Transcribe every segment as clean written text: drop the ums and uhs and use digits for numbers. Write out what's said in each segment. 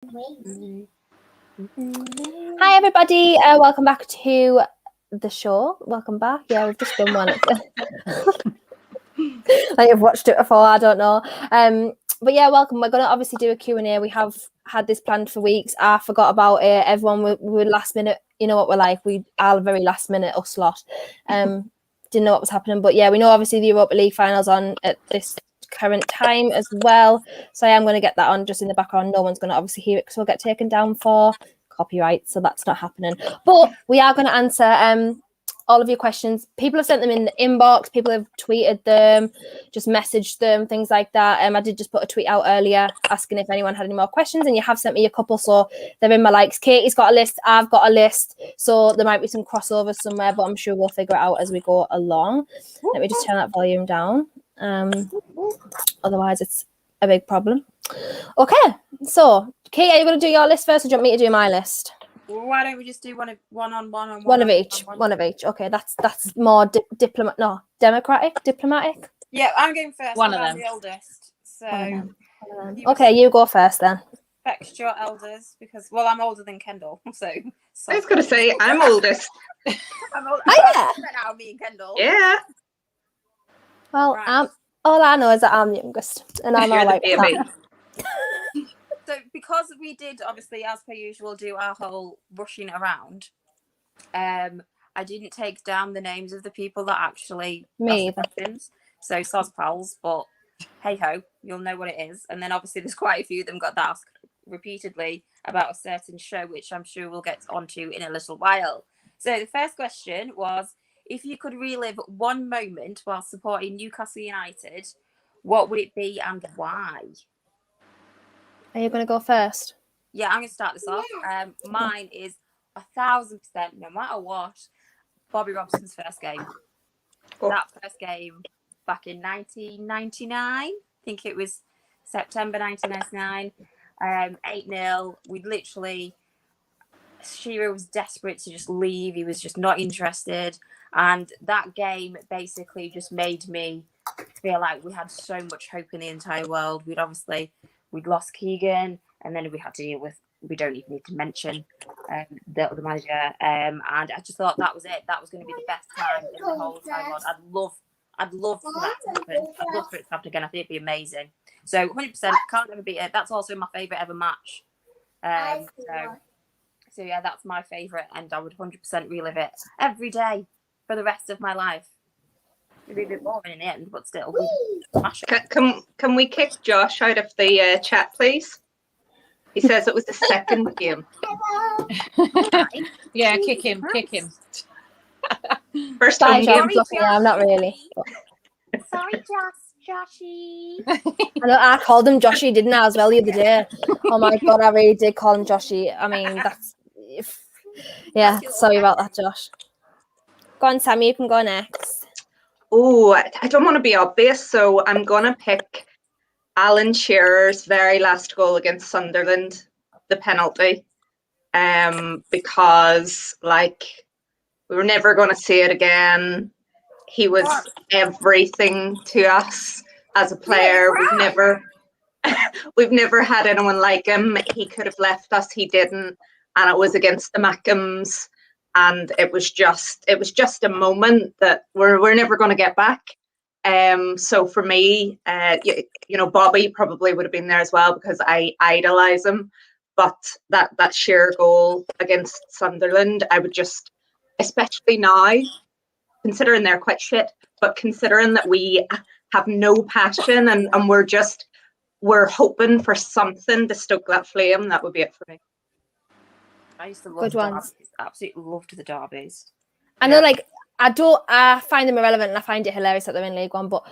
Hi everybody, welcome back to the show. Welcome back. Yeah, we've just done one. Like you've watched it before, I don't know. But yeah, welcome. We're going to obviously do a Q&A. We have had this planned for weeks. I forgot about it. Everyone we were last minute. You know what we're like. We are very last minute us lot. Didn't know what was happening. But yeah, we know obviously the Europa League finals on at this current time as well. So I am going to get that on just in the background. No one's going to obviously hear it because we'll get taken down for copyright. So that's not happening. But we are going to answer all of your questions. People have sent them in the inbox. People have tweeted them, just messaged them, things like that. I did just put a tweet out earlier asking if anyone had any more questions, and you have sent me a couple, so they're in my likes. Katie's got a list, I've got a list, so there might be some crossovers somewhere, but I'm sure we'll figure it out as we go along. Let me just turn that volume down. Otherwise, it's a big problem. Okay, so Kate, are you going to do your list first, or do you want me to do my list? Why don't we just do one of each? One of each. Okay, that's more democratic. Yeah, I'm going first. One of them. I'm the eldest. So okay, you go first then. Respect your elders because I'm older than Kendall. So I was going to say I'm oldest. I'm older. Oh yeah. Now me and Kendall. Yeah. Well, Right. all I know is that I'm the youngest, and I'm all right with that. So because we did obviously, as per usual, do our whole rushing around, I didn't take down the names of the people that actually Me. So soz pals, but hey ho, you'll know what it is. And then obviously there's quite a few of them got asked repeatedly about a certain show, which I'm sure we'll get onto in a little while. So the first question was, if you could relive one moment while supporting Newcastle United, what would it be and why? Are you going to go first? Yeah, I'm going to start this off. Mine is 1,000%, no matter what, Bobby Robson's first game. That first game back in 1999. I think it was September 1999. 8-0. We literally, Shearer was desperate to just leave. He was just not interested. And that game basically just made me feel like we had so much hope in the entire world. We'd lost Keegan, and then we had to deal with, we don't even need to mention the other manager. And I just thought that was it. That was going to be the best time in the whole entire world. I'd love for that to happen. I'd love for it to happen again. I think it'd be amazing. So 100%, can't ever beat it. That's also my favourite ever match. So yeah, that's my favourite, and I would 100% relive it every day for the rest of my life. It'd be a bit boring in the end, but still. Can we kick Josh out of the chat, please? He says it was the second game. Yeah, kick him. First time game. Yeah, I'm not really. Sorry, Joshy. I know I called him Joshy, didn't I, as well the other day? Oh my god, I really did call him Joshy. I mean, sorry about that, Josh. Go on, Sammy, you can go next. Oh, I don't want to be obvious, so I'm going to pick Alan Shearer's very last goal against Sunderland, the penalty, because, we were never going to see it again. He was everything to us as a player. We've never had anyone like him. He could have left us. He didn't, and it was against the Mackhams. And it was just a moment that we're never going to get back. So for me, Bobby probably would have been there as well because I idolise him. But that sheer goal against Sunderland, I would just, especially now, considering they're quite shit, but considering that we have no passion and we're hoping for something to stoke that flame, that would be it for me. I used to love the derbies. Absolutely loved the derbies. I know, I find them irrelevant and I find it hilarious that they're in League One, but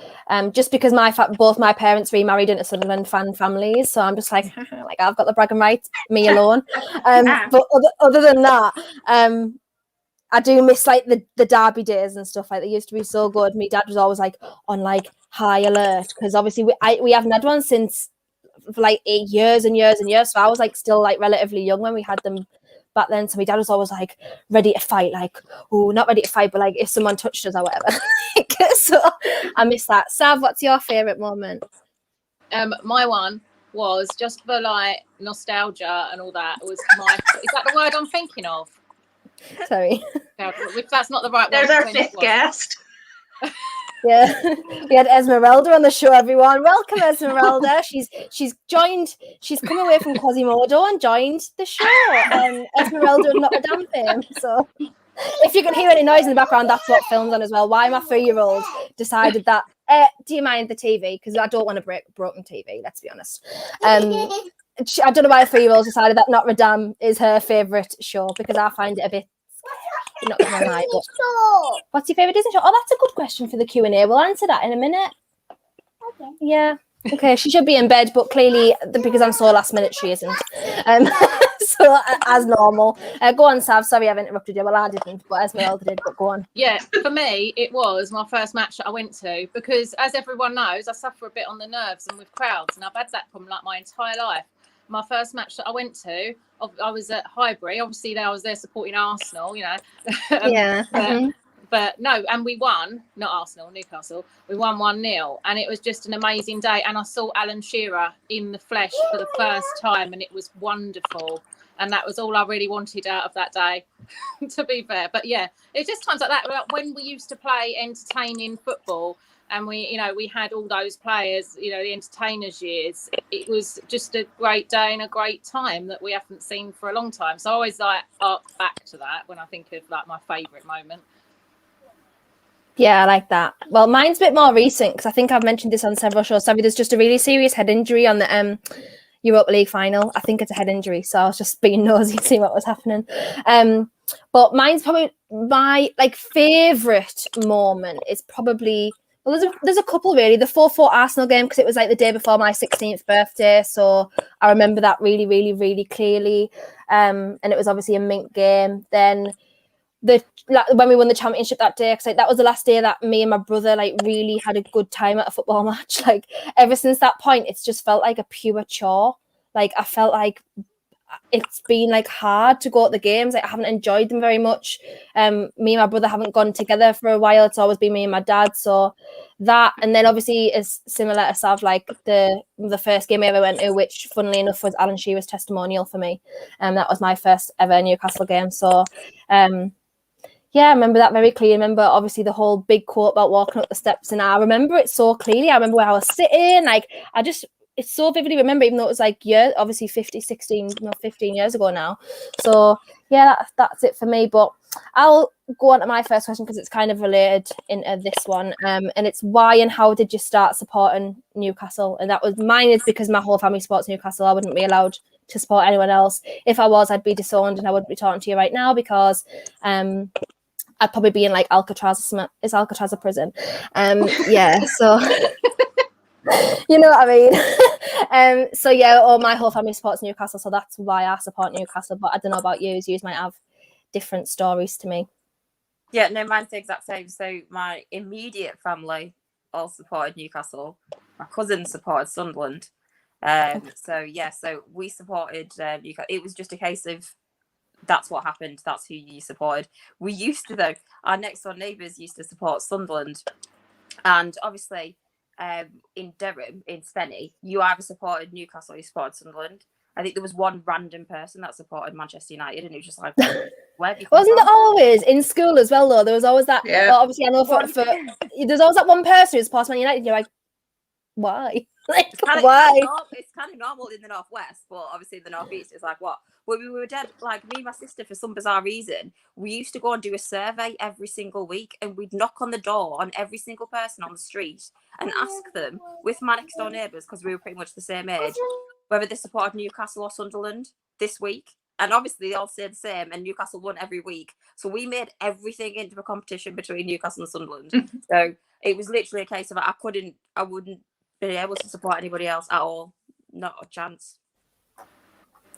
just because both my parents remarried into Sunderland fan families, so I'm just like I've got the bragging rights, me alone. But other than that, I do miss the derby days and stuff. They used to be so good. My dad was always on high alert because obviously we haven't had one since for 8 years and years and years. So I was still relatively young when we had them back then. So my dad was always ready to fight, not ready to fight, but if someone touched us or whatever. So I miss that. Sav, what's your favourite moment? My one was just for like nostalgia and all that. Was my is that the word I'm thinking of? Sorry. If that's not the right There's word. our fifth guest. Yeah, we had Esmeralda on the show, everyone. Welcome, Esmeralda. She's joined. She's come away from Quasimodo and joined the show. Esmeralda and Notre Dame fame. So, if you can hear any noise in the background, that's what film's on as well. Why my 3-year-old decided that. Do you mind the TV? Because I don't want to break broken TV. Let's be honest. I don't know why a 3-year-old decided that Notre Dame is her favourite show, because I find it a bit. Not gonna lie, but what's your favourite Disney show? Oh, that's a good question for the Q&A. We'll answer that in a minute. Okay. Yeah. Okay, she should be in bed, but clearly, because I'm so last minute, she isn't. So, as normal. Go on, Sav. Sorry I've interrupted you. Well, I didn't, but Esmeralda did, but go on. Yeah, for me, it was my first match that I went to, because, as everyone knows, I suffer a bit on the nerves and with crowds, and I've had that problem like my entire life. My first match that I went to, I was at Highbury. Obviously, I was there supporting Arsenal, you know. Yeah. But no, and we won, not Arsenal, Newcastle. We won 1-0, and it was just an amazing day. And I saw Alan Shearer in the flesh for the first time, and it was wonderful. And that was all I really wanted out of that day, to be fair. But yeah, it's just times like that. Like when we used to play entertaining football, and we had all those players, the entertainers years. It was just a great day and a great time that we haven't seen for a long time. So I always arc back to that when I think of like my favourite moment. Yeah, I like that. Well, mine's a bit more recent, because I think I've mentioned this on several shows. Sorry, there's just a really serious head injury on the Europa League final. I think it's a head injury, so I was just being nosy to see what was happening. But mine's probably my favourite moment is probably. Well, there's a couple really. The 4-4 Arsenal game, because it was like the day before my 16th birthday, so I remember that really, really, really clearly. And it was obviously a mint game. Then when we won the championship that day, because that was the last day that me and my brother really had a good time at a football match. Ever since that point, it's just felt like a pure chore. I felt like it's been hard to go at the games. I haven't enjoyed them very much. Me and my brother haven't gone together for a while. It's always been me and my dad. So that, and then obviously is similar to Sav, the first game I ever went to, which funnily enough was Alan Shearer's testimonial for me. That was my first ever Newcastle game. So yeah, I remember that very clearly. I remember obviously the whole big quote about walking up the steps, and I remember it so clearly. I remember where I was sitting. It's so vividly remember, even though it was obviously 15 years ago now. So yeah, that's it for me. But I'll go on to my first question, because it's kind of related into this one. And it's why and how did you start supporting Newcastle? And that was mine is because my whole family supports Newcastle. I wouldn't be allowed to support anyone else. If I was, I'd be disowned and I wouldn't be talking to you right now, because I'd probably be in Alcatraz. Is Alcatraz a prison? Yeah, so you know what I mean. So yeah, my whole family supports Newcastle, so that's why I support Newcastle. But I don't know about you. You might have different stories to me. Yeah, no, mine's the exact same. So my immediate family all supported Newcastle. My cousin supported Sunderland. So we supported Newcastle. It was just a case of that's what happened. That's who you supported. We used to, though, our next door neighbours used to support Sunderland, and obviously in Durham, in Spenny, you either supported Newcastle or you supported Sunderland. I think there was one random person that supported Manchester United, and it was just like, where have you come Wasn't from? it always in school as well, though? There was always that. Yeah. Well, obviously, I know for there's always that one person who's supports Man United. You're like, why? Why? It's kind of normal in the Northwest, but obviously in the Northeast, it's like, what? Well, we were dead. Me and my sister, for some bizarre reason, we used to go and do a survey every single week, and we'd knock on the door on every single person on the street and ask them, with my next door neighbours, because we were pretty much the same age, whether they supported Newcastle or Sunderland this week. And obviously they all say the same, and Newcastle won every week. So we made everything into a competition between Newcastle and Sunderland. So it was literally a case of I wouldn't be able to support anybody else at all. Not a chance.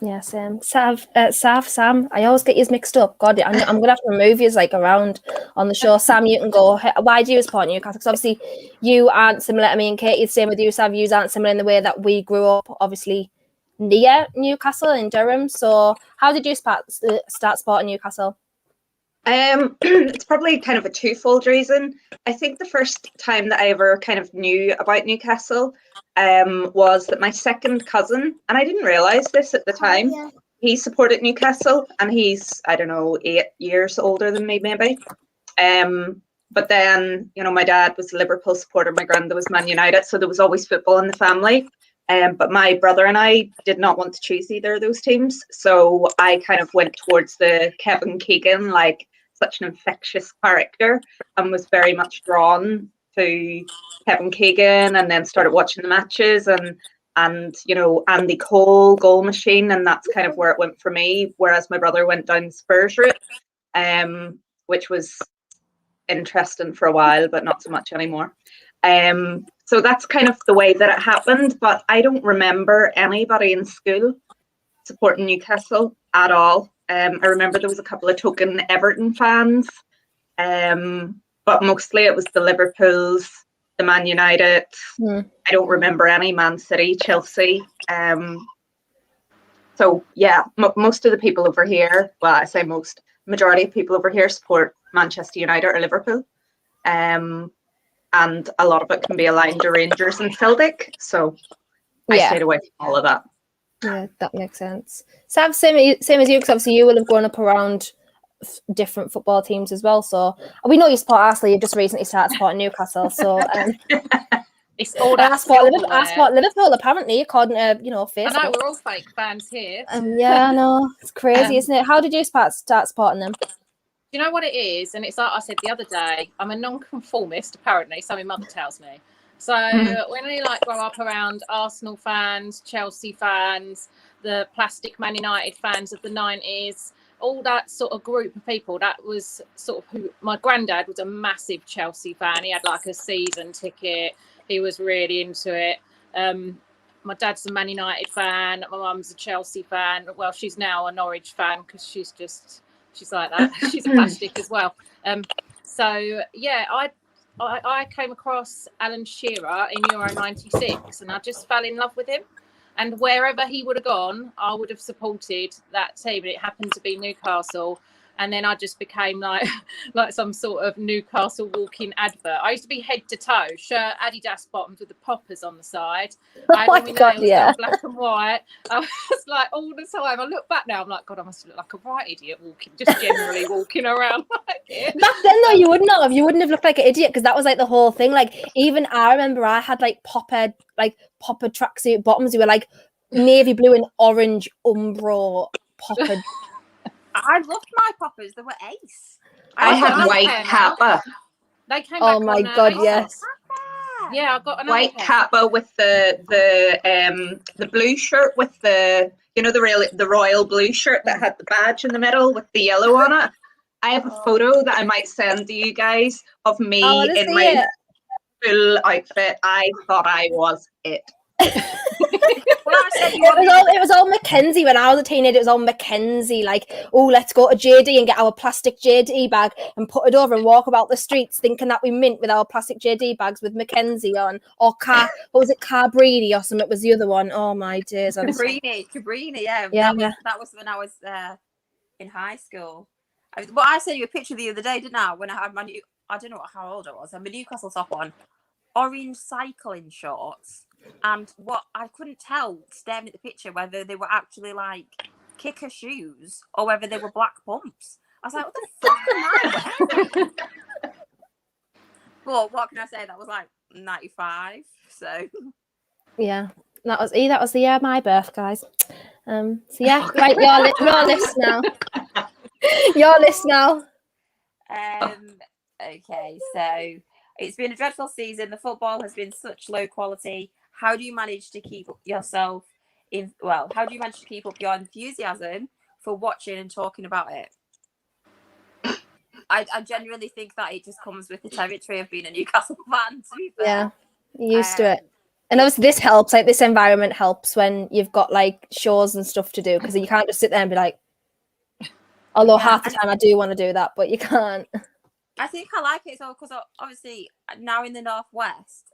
Yeah, same. Sam, I always get you mixed up. God, I'm going to have to remove you around on the show. Sam, you can go. Why do you support Newcastle? Because obviously you aren't similar to me and Katie. Same with you, Sav. You aren't similar in the way that we grew up, obviously, near Newcastle in Durham. So how did you start supporting Newcastle? It's probably kind of a twofold reason. I think the first time that I ever kind of knew about Newcastle was that my second cousin, and I didn't realise this at the time, he supported Newcastle, and he's, I don't know, 8 years older than me, maybe. But then, you know, my dad was a Liverpool supporter, my granddad was Man United, so there was always football in the family. But my brother and I did not want to choose either of those teams, so I kind of went towards the Kevin Keegan, like such an infectious character, and was very much drawn to Kevin Keegan, and then started watching the matches, and you know, Andy Cole, goal machine, and that's kind of where it went for me. Whereas my brother went down the Spurs route, which was interesting for a while, but not so much anymore. So that's kind of the way that it happened. But I don't remember anybody in school supporting Newcastle at all. I remember there was a couple of token Everton fans, but mostly it was the Liverpools, the Man United. I don't remember any Man City, Chelsea. So yeah, most of the people over here, well, I say most, majority of people over here support Manchester United or Liverpool. And a lot of it can be aligned to Rangers and Celtic. So I stayed away from all of that. Yeah, that makes sense. Sav, same as you, because obviously you will have grown up around different football teams as well. So we know you support Arsenal. You just recently started supporting Newcastle. So it's all that. I support Liverpool, apparently, according to Facebook. I know we're all fake fans here. Yeah, I know, it's crazy, isn't it? How did you start supporting them? You know what it is? And it's like I said the other day, I'm a non-conformist, apparently, so my mother tells me. So when I grow up around Arsenal fans, Chelsea fans, the plastic Man United fans of the 90s, all that sort of group of people, that was sort of who my granddad was a massive Chelsea fan. He had like a season ticket. He was really into it. My dad's a Man United fan. My mum's a Chelsea fan. Well, she's now a Norwich fan because she's like that. She's a plastic as well. So yeah, I came across Alan Shearer in Euro 96 and I just fell in love with him. And wherever he would have gone, I would have supported that team. And it happened to be Newcastle. And then I just became like some sort of Newcastle walking advert. I used to be head to toe, shirt, Adidas bottoms with the poppers on the side. I had all my nails done black and white. I was like all the time. I look back now, I'm like, God, I must look like a right idiot just generally walking around like it. Back then, though, you wouldn't have looked like an idiot because that was like the whole thing. Like even I remember I had like popper tracksuit bottoms. They were like navy blue and orange Umbro popper. I loved my poppers. They were ace. I had white kappa. They came oh back my on, God, yes. Yeah, I got an white kappa with the blue shirt with the the royal blue shirt that had the badge in the middle with the yellow on it. I have a photo that I might send to you guys of me in my full outfit. I thought I was it. It was all Mackenzie when I was a teenager. It was all Mackenzie, like, oh, let's go to JD and get our plastic JD bag and put it over and walk about the streets thinking that we mint with our plastic JD bags with Mackenzie on, or what was it, Cabrini or something? It was the other one. Oh my days. Cabrini, yeah. That was when I was in high school. I sent you a picture the other day, didn't I? When I had I don't know how old I was. I had my Newcastle top on, orange cycling shorts. And what I couldn't tell staring at the picture whether they were actually like kicker shoes or whether they were black pumps. I was like, what the fuck am I wearing? But what can I say? That was like 95. So yeah, that was the year of my birth, guys. So yeah, right, your list now. Your list now. Okay, so it's been a dreadful season. The football has been such low quality. How do you manage to keep yourself how do you manage to keep up your enthusiasm for watching and talking about it? I genuinely think that it just comes with the territory of being a Newcastle fan, to be fair. Yeah, you're used to it. And obviously this helps, like this environment helps when you've got like shows and stuff to do, because you can't just sit there and be like, although half the time I do want to do that, but you can't. I think I like it so because obviously now in the Northwest,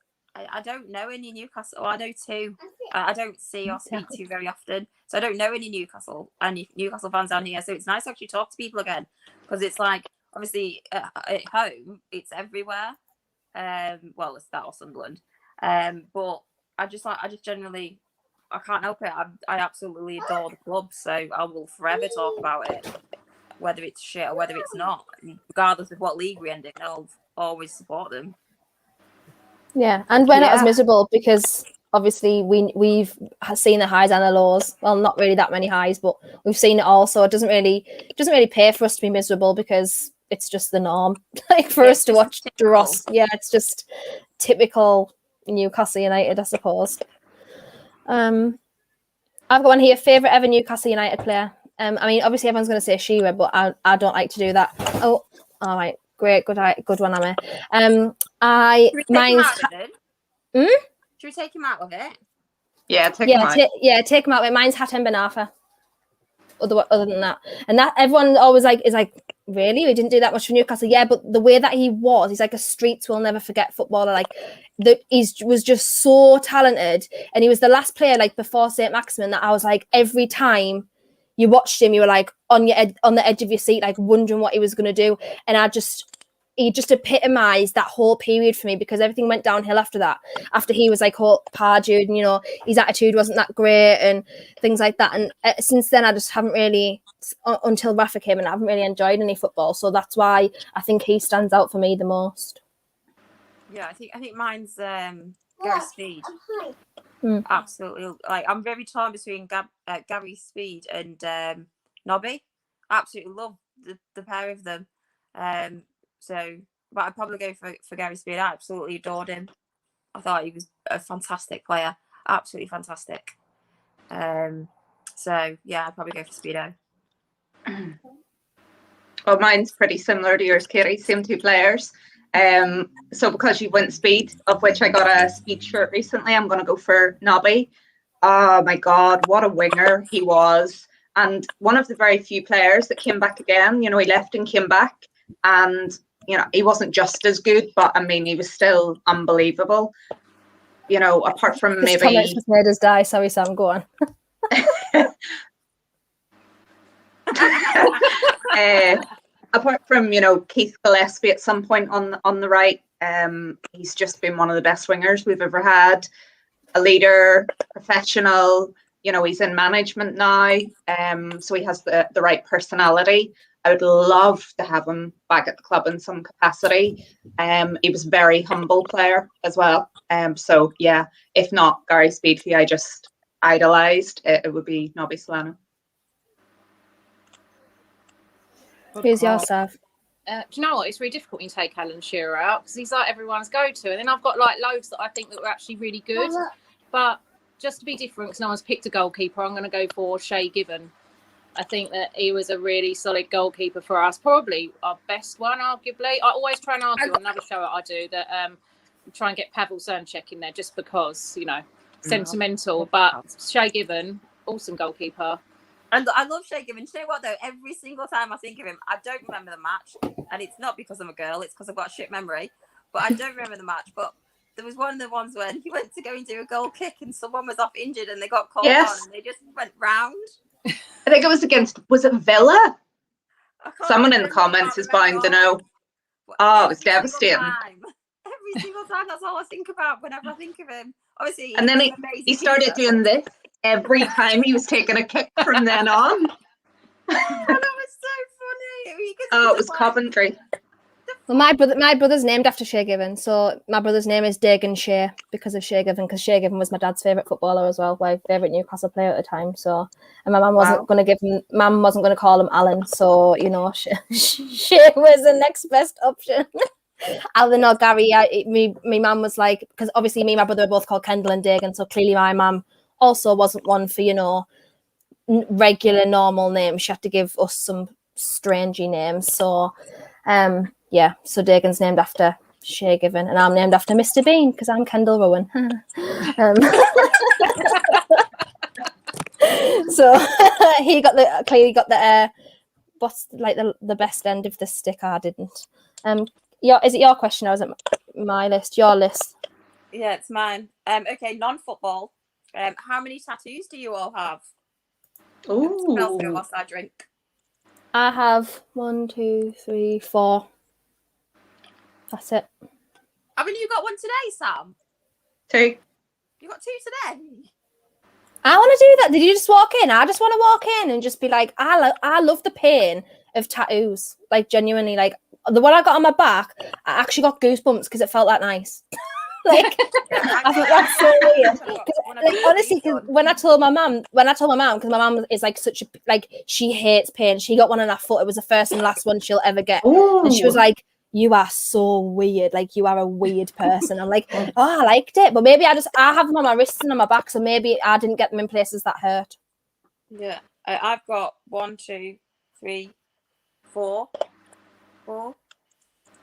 I don't know any Newcastle. I know two. I don't see or speak to very often, so I don't know any Newcastle fans down here. So it's nice to actually talk to people again, because it's like obviously at home it's everywhere. Well, it's that or Sunderland, but I just generally, I can't help it. I absolutely adore the club, so I will forever talk about it, whether it's shit or whether it's not. Regardless of what league we end in, I'll always support them. Yeah, and we're not as miserable because obviously we've seen the highs and the lows. Well, not really that many highs, but we've seen it all. So it doesn't really pay for us to be miserable because it's just the norm. Like for us to watch Dross, it's just typical Newcastle United, I suppose. I've got one here. Favorite ever Newcastle United player. I mean, obviously everyone's going to say Shearer, but I don't like to do that. Oh, all right, great, good one, Emma. Mine's. Should we take him out of it? Yeah, take him out. Take him out of it. Mine's Hatem Ben Arfa. Other than that, and that everyone always is like, really, we didn't do that much for Newcastle. Yeah, but the way that he's like a streets will never forget footballer. Like he was just so talented, and he was the last player like before St. Maximin that I was like, every time you watched him, you were like on the edge of your seat, like wondering what he was going to do, and he just epitomised that whole period for me because everything went downhill after that. After he was like Pardew, and his attitude wasn't that great and things like that. And since then, I just haven't really, until Rafa came in, I haven't really enjoyed any football. So that's why I think he stands out for me the most. Yeah, I think mine's Gary Speed. Absolutely, like I'm very torn between Gary Speed and Nobby. Absolutely love the pair of them. So, but I'd probably go for Gary Speed. I absolutely adored him. I thought he was a fantastic player, absolutely fantastic. So yeah, I'd probably go for Speedo. Well, mine's pretty similar to yours, Katie. Same two players. So because you went Speed, of which I got a Speed shirt recently, I'm going to go for Nobby. Oh my God, what a winger he was. And one of the very few players that came back again. He left and came back. And, he wasn't just as good, but I mean, he was still unbelievable. Apart from this comment just made us die. Sorry, Sam, go on. Apart from, Keith Gillespie at some point on the right, he's just been one of the best wingers we've ever had. A leader, professional, he's in management now, so he has the right personality. I would love to have him back at the club in some capacity. He was a very humble player as well. So yeah, if not Gary Speed, who I just idolised, it would be Nobby Solano. Who's your Sav? Do you know what? It's really difficult when you take Alan Shearer out because he's like everyone's go-to, and then I've got like loads that I think that were actually really good. But just to be different, because no one's picked a goalkeeper, I'm going to go for Shay Given. I think that he was a really solid goalkeeper for us, probably our best one, arguably. I always try and argue on another show that I do that try and get Pavel Cernček in there just because, sentimental. But Shay Given, awesome goalkeeper. And I love Shay Given. You know what, though? Every single time I think of him, I don't remember the match. And it's not because I'm a girl, it's because I've got a shit memory. But I don't remember the match. But there was one of the ones when he went to go and do a goal kick and someone was off injured and they got called on and they just went round. I think it was it Villa? Someone in the comments is bound to know. Oh, it was devastating. Every single time, that's all I think about whenever I think of him. Obviously, and then he started doing this every time he was taking a kick from then on. That was so funny. Oh, it was Coventry. Well, my brother's named after Shay Given, so my brother's name is Dagan Shay because of Shay Given, because Shay Given was my dad's favourite footballer as well, my favourite Newcastle player at the time. So, and my mum wasn't going to call him Alan, so Shay was the next best option. Alan or Gary. My mum was like, because obviously me and my brother were both called Kendall and Dagan, so clearly my mum also wasn't one for regular normal names. She had to give us some strangey names. So, yeah, so Dagan's named after Shay Given, and I'm named after Mr. Bean because I'm Kendall Rowan. So he clearly got the what's like the best end of the stick. I didn't. Is it your question or is it my list? Your list. Yeah, it's mine. Okay, non-football. How many tattoos do you all have? Oh, whilst I drink. I have 1, 2, 3, 4. That's it. Haven't you got one today, Sam? 2. You got 2 today? I want to do that. Did you just walk in? I just want to walk in and just be like, I love the pain of tattoos. Like, genuinely, like, the one I got on my back, I actually got goosebumps because it felt that nice. Like, I thought that's so weird. Like, honestly, because when I told my mum, because my mum is like such a, like, she hates pain. She got one on her foot. It was the first and last one she'll ever get. Ooh. And she was like, you are so weird. Like, you are a weird person. I'm like, oh, I liked it. But maybe I have them on my wrists and on my back. So maybe I didn't get them in places that hurt. Yeah. I've got 1, 2, 3, 4.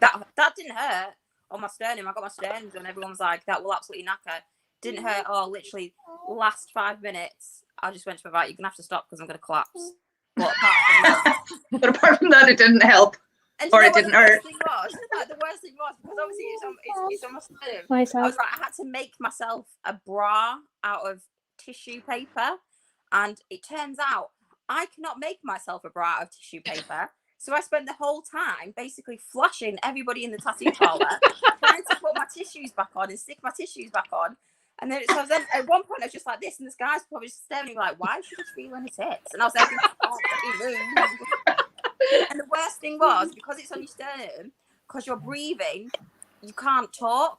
That didn't hurt on my sternum. I got my sternum done. Everyone's like, that will absolutely knacker. Didn't hurt. Oh, literally last 5 minutes. I just went to my right. You're gonna have to stop because I'm gonna collapse. But apart from that, it didn't help. And or it didn't hurt. The worst thing was because obviously it's on my sternum. I was like, I had to make myself a bra out of tissue paper, and it turns out I cannot make myself a bra out of tissue paper. So I spent the whole time basically flashing everybody in the tattoo parlor, trying to put my tissues back on and stick my tissues back on. And then, so then at one point I was just like this, and this guy's probably just staring at me like, why is she just feeling his tits? And I was like, oh, move. And the worst thing was, because it's on your sternum, because you're breathing, you can't talk.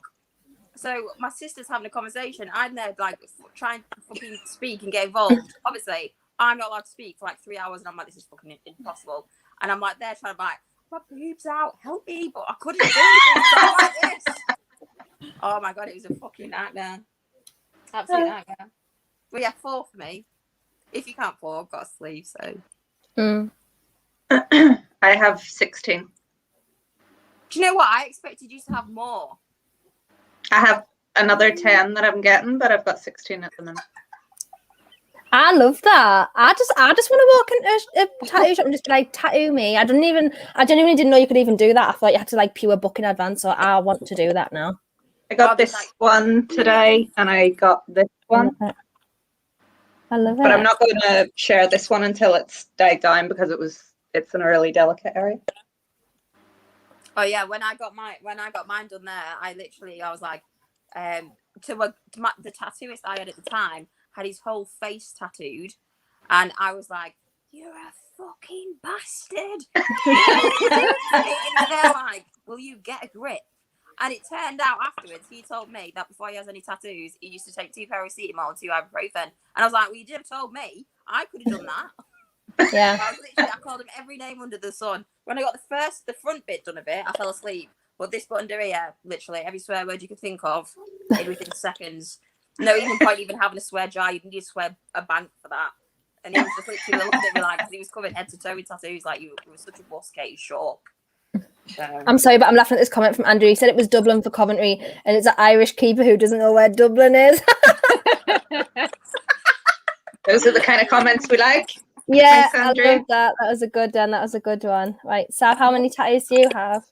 So my sister's having a conversation. I'm there like trying to fucking speak and get involved. Obviously, I'm not allowed to speak for like 3 hours, and I'm like, this is fucking impossible. And I'm like there trying to like, my boobs out, help me, but I couldn't do anything. So I'm like this. Oh my god, it was a fucking nightmare. Absolute nightmare. But yeah, 4 for me. If you can't 4, I've got a sleeve, so. I have 16. Do you know what? I expected you to have more. I have another 10 that I'm getting, but I've got 16 at the minute. I love that. I just want to walk into a tattoo shop and just like tattoo me. I genuinely didn't know you could even do that. I thought you had to like pure book in advance. So I want to do that now. I got this one today, and I got this one. I love it. But I'm not going to share this one until it's died down because it's an early delicate area. Oh yeah, when I got mine done there, I was like, the tattooist I had at the time had his whole face tattooed, and I was like, you're a fucking bastard. And they're like, will you get a grip? And it turned out afterwards, he told me that before he has any tattoos, he used to take 2 paracetamol and 2 ibuprofen. And I was like, well, you did have told me. I could have done that. Yeah. I called him every name under the sun. When I got the front bit done of it, I fell asleep. But this button under here, literally every swear word you could think of, within seconds. No even point even having a swear jar. You need to swear a bank for that. And he was just literally looking at me like, because he was covered head to toe with tattoos, like, you were such a boss, Kate, shock. I'm sorry, but I'm laughing at this comment from Andrew. He said it was Dublin for Coventry, and it's an Irish keeper who doesn't know where Dublin is. Those are the kind of comments we like. Yeah, thanks, Andrew. I love that. That was a good one. That was a good one. Right, Sav, how many tattoos do you have?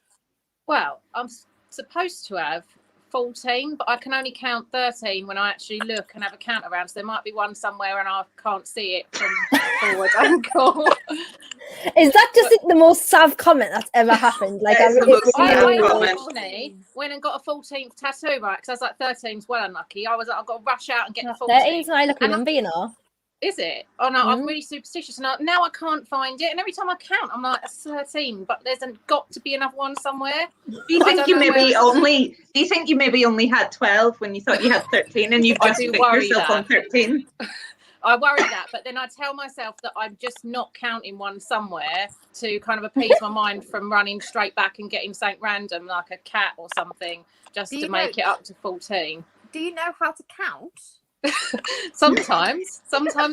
Well, I'm supposed to have 14, but I can only count 13 when I actually look and have a count around. So there might be one somewhere and I can't see it from forward ankle. Is that just the most Sav comment that's ever happened? Like, I went and got a 14th tattoo, right? Because I was like, 13's well unlucky. I was like, I've got to rush out and get the 14th. 13's my lucky number, you know. Is it? Oh no, I'm really superstitious, and now I can't find it. And every time I count, I'm like, it's 13, but there's got to be another one somewhere. Do you think you maybe only had 12 when you thought you had 13, and you've just put yourself on 13? I worry that, but then I tell myself that I'm just not counting one somewhere to kind of appease my mind from running straight back and getting something random like a cat or something, just to make it up to 14. Do you know how to count? Sometimes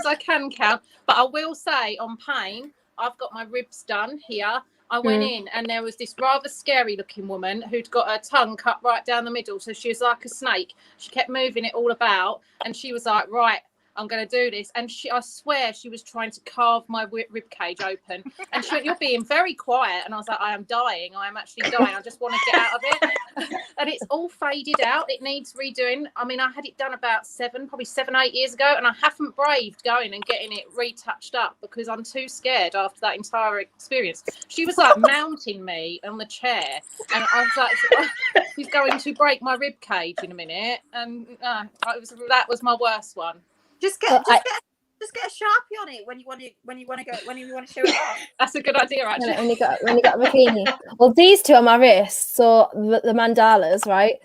I can count, but I will say on pain, I've got my ribs done here. I went in and there was this rather scary looking woman who'd got her tongue cut right down the middle, so she was like a snake. She kept moving it all about, and she was like, right, I'm going to do this. And I swear she was trying to carve my rib cage open. And she went, you're being very quiet. And I was like, I am dying. I am actually dying. I just want to get out of it. and it's all faded out. It needs redoing. I mean, I had it done about 8 years ago, and I haven't braved going and getting it retouched up because I'm too scared after that entire experience. She was like mounting me on the chair, and I was like, she's going to break my rib cage in a minute, and that was my worst one. Just get a Sharpie on it when you want to show it off. That's a good idea, actually. When you got a bikini. Well, these two on my wrist, so the mandalas, right?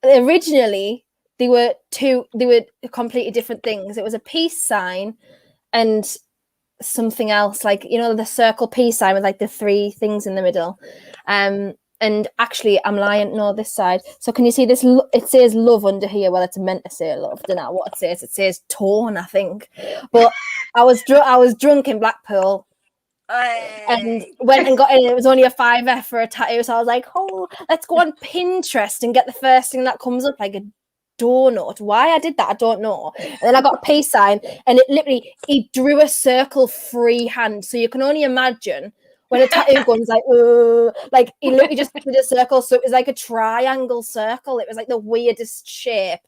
Originally they were completely different things. It was a peace sign and something else, like, you know, the circle peace sign with like the 3 things in the middle. And actually, I'm lying. No, this side. So can you see this? It says love under here. Well, it's meant to say love. I don't know what it says. It says torn, I think. But I was drunk in Blackpool, and went and got in. It was only a £5 for a tattoo. So I was like, oh, let's go on Pinterest and get the first thing that comes up, like a donut. Why I did that, I don't know. And then I got a peace sign, and it literally, he drew a circle freehand. So you can only imagine. When a tattoo gun's like he literally just did a circle, so it was like a triangle circle. It was like the weirdest shape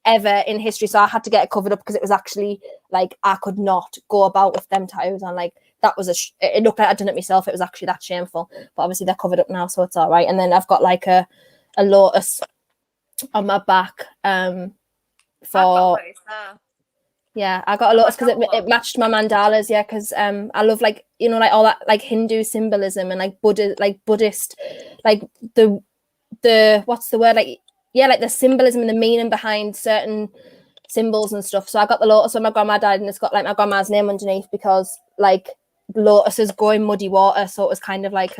ever in history. So I had to get it covered up because it was actually like I could not go about with them tattoos on. Like that was it looked like I'd done it myself. It was actually that shameful. But obviously they're covered up now, so it's all right. And then I've got like a lotus on my back for. Yeah, I got a lotus because it matched my mandalas. Yeah, because I love, like, you know, like all that like Hindu symbolism and like Buddhist, like the what's the word, like, yeah, like the symbolism and the meaning behind certain symbols and stuff. So I got the lotus when my grandma died, and it's got like my grandma's name underneath because like lotuses go in muddy water, so it was kind of like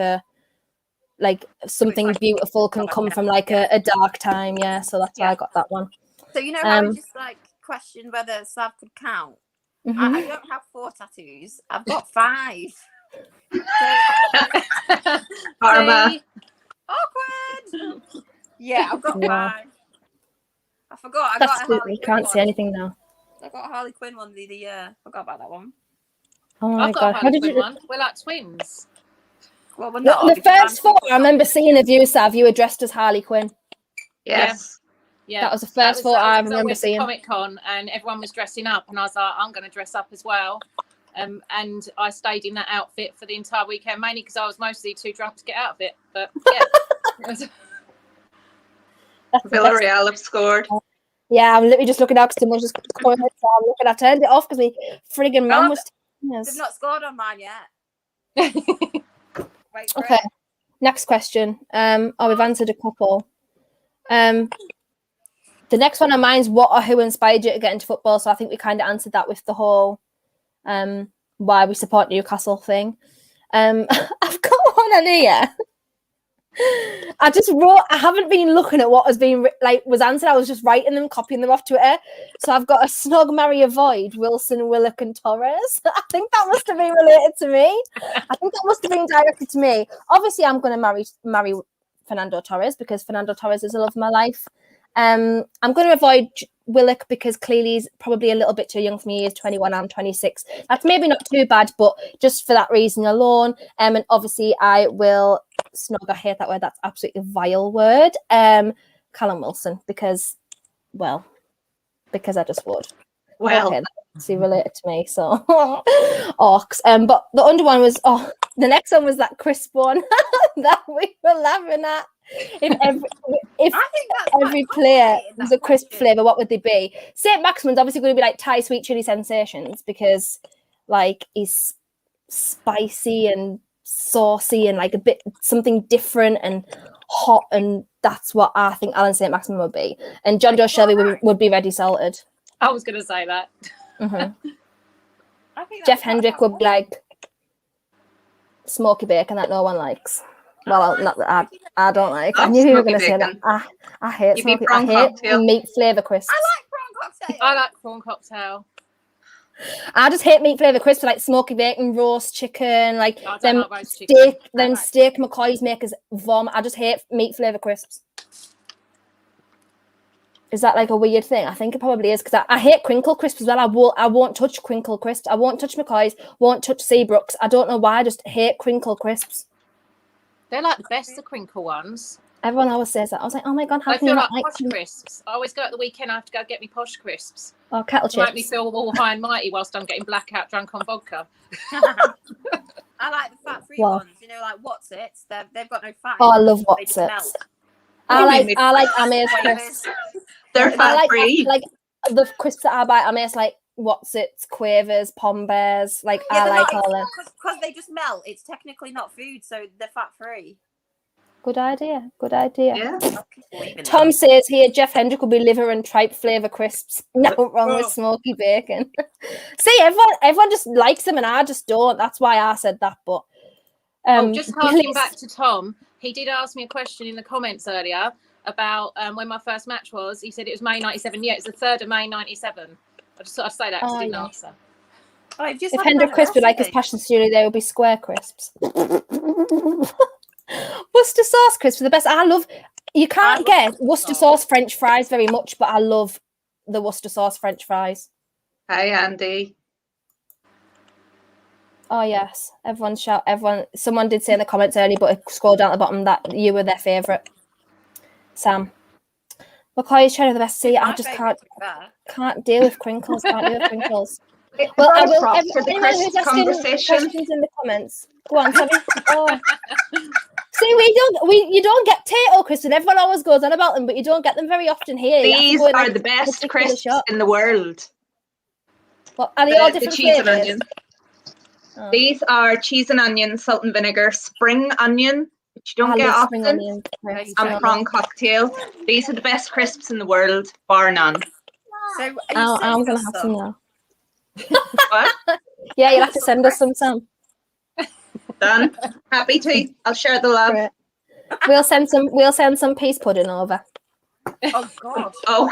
something beautiful can come from like a dark time. Yeah, so that's why I got that one. So you know how we just like questioned whether Sav could count. Mm-hmm. I don't have 4 tattoos. I've got 5. Karma. Awkward. Yeah, I've got 5. I forgot. I That's got a stupid. Harley You Quinn can't one. see anything now. I got a Harley Quinn one the other year. Forgot about that one. Oh my I've got god! a How Harley did Quinn you? one. We're like twins. Well, we're not. The first photo I remember seeing of you, Sav, you were dressed as Harley Quinn. Yes. Yeah, that was the first photo I remember seeing. Comic-Con, and everyone was dressing up, and I was like, I'm going to dress up as well. And I stayed in that outfit for the entire weekend, mainly because I was mostly too drunk to get out of it. But yeah. Villarreal have scored. Yeah, I'm literally just looking out because someone's just calling it. So I'm looking. I turned it off because my friggin' mum was. They've not scored on mine yet. Wait for Okay. it. Next question. We've answered a couple. The next one on mine is what or who inspired you to get into football? So I think we kind of answered that with the whole why we support Newcastle thing. I've got one on here. I just wrote. I haven't been looking at what has been was answered. I was just writing them, copying them off Twitter. So I've got a snog, marry, avoid Wilson, Willock, and Torres. I think that must have been related to me. I think that must have been directed to me. Obviously, I'm going to marry Fernando Torres because Fernando Torres is the love of my life. I'm going to avoid Willock because clearly he's probably a little bit too young for me. He's 21, I'm 26. That's maybe not too bad, but just for that reason alone. And obviously I will snog. I hate that word. That's absolutely a vile word. Callum Wilson because I just would. Well, okay, that's related to me. So, Orcs. But the under one was the next one was that crisp one that we were laughing at. If every player was a crisp flavour, what would they be? St. Maximin's obviously going to be like Thai sweet chili sensations because like he's spicy and saucy and like a bit something different and hot, and that's what I think Alan St. Maximin would be. And John Joe Shelby would be ready salted. I was going to say that. Mm-hmm. I think Jeff Hendrick would be like smoky bacon that no one likes. Well, not that I don't like. I knew you were going to say that. I hate smoky. I hate meat flavour crisps. I like prawn cocktail. I like prawn cocktail. I just hate meat flavour crisps like smoky bacon, roast chicken, like them steak McCoy's makers vomit. I just hate meat flavour crisps. Is that like a weird thing? I think it probably is because I hate crinkle crisps as well. I won't touch crinkle crisps. I won't touch McCoy's. Won't touch Seabrooks. I don't know why. I just hate crinkle crisps. They're like the best, the crinkle ones. Everyone always says that. I was like, oh my God, how I can you feel not like like posh crisps. I always go at the weekend. I have to go get me posh crisps. or kettle To make me chips? feel all high and mighty whilst I'm getting blackout drunk on vodka. I like the fat-free Wow. ones. You know, like what's it? They've got no fat. Oh, I in them. love They just Wotsits. melt. I like Quavers. Amaze Quavers. crisps. They're I like fat-free. the crisps that I buy at Amaze, like Wotsits, Quavers, Pom Bears. Like Yeah, I like all them. because they just melt. It's technically not food, so they're fat-free. Good idea. Good idea. Yeah. Tom says here, Jeff Hendrick will be liver and tripe flavour crisps. No wrong with smoky bacon. See, everyone just likes them and I just don't. That's why I said that. But just harking back to Tom, he did ask me a question in the comments earlier about when my first match was. He said it was May 97. Yeah, it's the 3rd of May 97. I just thought I'd say that because I didn't answer. If Hendrick crisps would like his passion studio, they would be square crisps. Worcester sauce crisps are the best. You can't get Worcester sauce French fries very much, but I love the Worcester sauce French fries. Hi, Andy. Oh yes, someone did say in the comments earlier, but it scrolled down at the bottom that you were their favourite. Sam. McCoy's trying the best. See, I just can't deal with crinkles. Can't deal with crinkles. Well, I will. For the crisp conversation. Questions in the comments. Go on, Sammy. Oh. See, you don't get potato crisps, and everyone always goes on about them, but you don't get them very often here. These are the best crisps in the world. What are they all different cheese flavors? and onion. Oh. These are cheese and onion, salt and vinegar, spring onion, which you don't get often, and prawn cocktail. These are the best crisps in the world, bar none. So I'm gonna have some now. What? Yeah, you'll have to send us some. Done. Happy to. I'll share the love. Right. We'll send some peas pudding over. Oh God. Oh.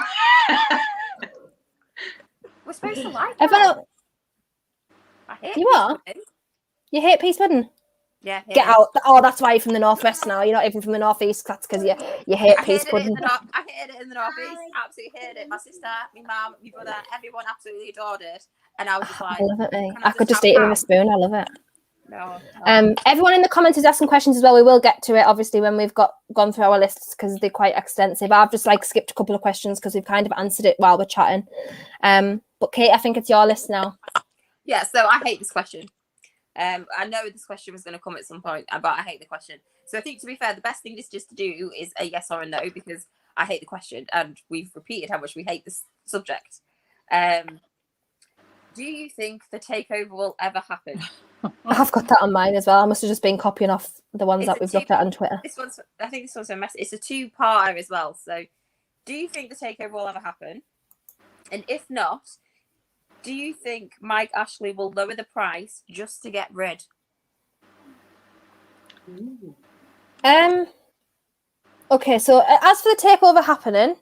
We're supposed to like that. I hate you are? Pudding. You hate peas pudding? Yeah. Get out. Oh, that's why you're from the northwest now. You're not even from the northeast. That's because you hate peas pudding. I hated it in the northeast. Absolutely hated it. My sister, my mum, my brother, everyone absolutely adored it. And I was just like, I love it, mate. I could just eat it with a spoon. I love it. No. Everyone in the comments is asking questions as well. We will get to it obviously when we've gone through our lists because they're quite extensive. I've just skipped a couple of questions because we've kind of answered it while we're chatting. But Kate, I think it's your list now. Yeah, so I hate this question. I know this question was going to come at some point, but I hate the question. So I think, to be fair, the best thing is just to do is a yes or a no because I hate the question and we've repeated how much we hate this subject. Do you think the takeover will ever happen? I've got that on mine as well. I must have just been copying off the ones that we've looked at on Twitter. I think this one's a mess. It's a two-parter as well. So, do you think the takeover will ever happen? And if not, do you think Mike Ashley will lower the price just to get rid? Okay, so as for the takeover happening,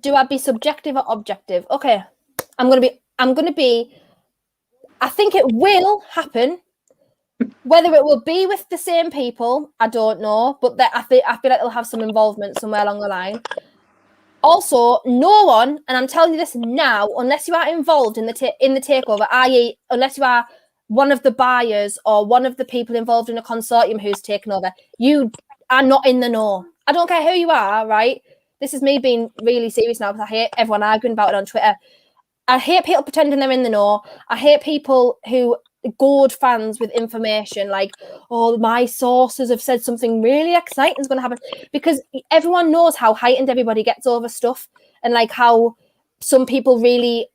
do I be subjective or objective? Okay, I'm gonna be. I think it will happen. Whether it will be with the same people, I don't know. But I feel like it'll have some involvement somewhere along the line. Also, no one, and I'm telling you this now, unless you are involved in the takeover, i.e., unless you are one of the buyers or one of the people involved in a consortium who's taken over, you are not in the know. I don't care who you are, right? This is me being really serious now because I hate everyone arguing about it on Twitter. I hate people pretending they're in the know. I hate people who goad fans with information like, oh, my sources have said something really exciting is going to happen, because everyone knows how heightened everybody gets over stuff and how some people really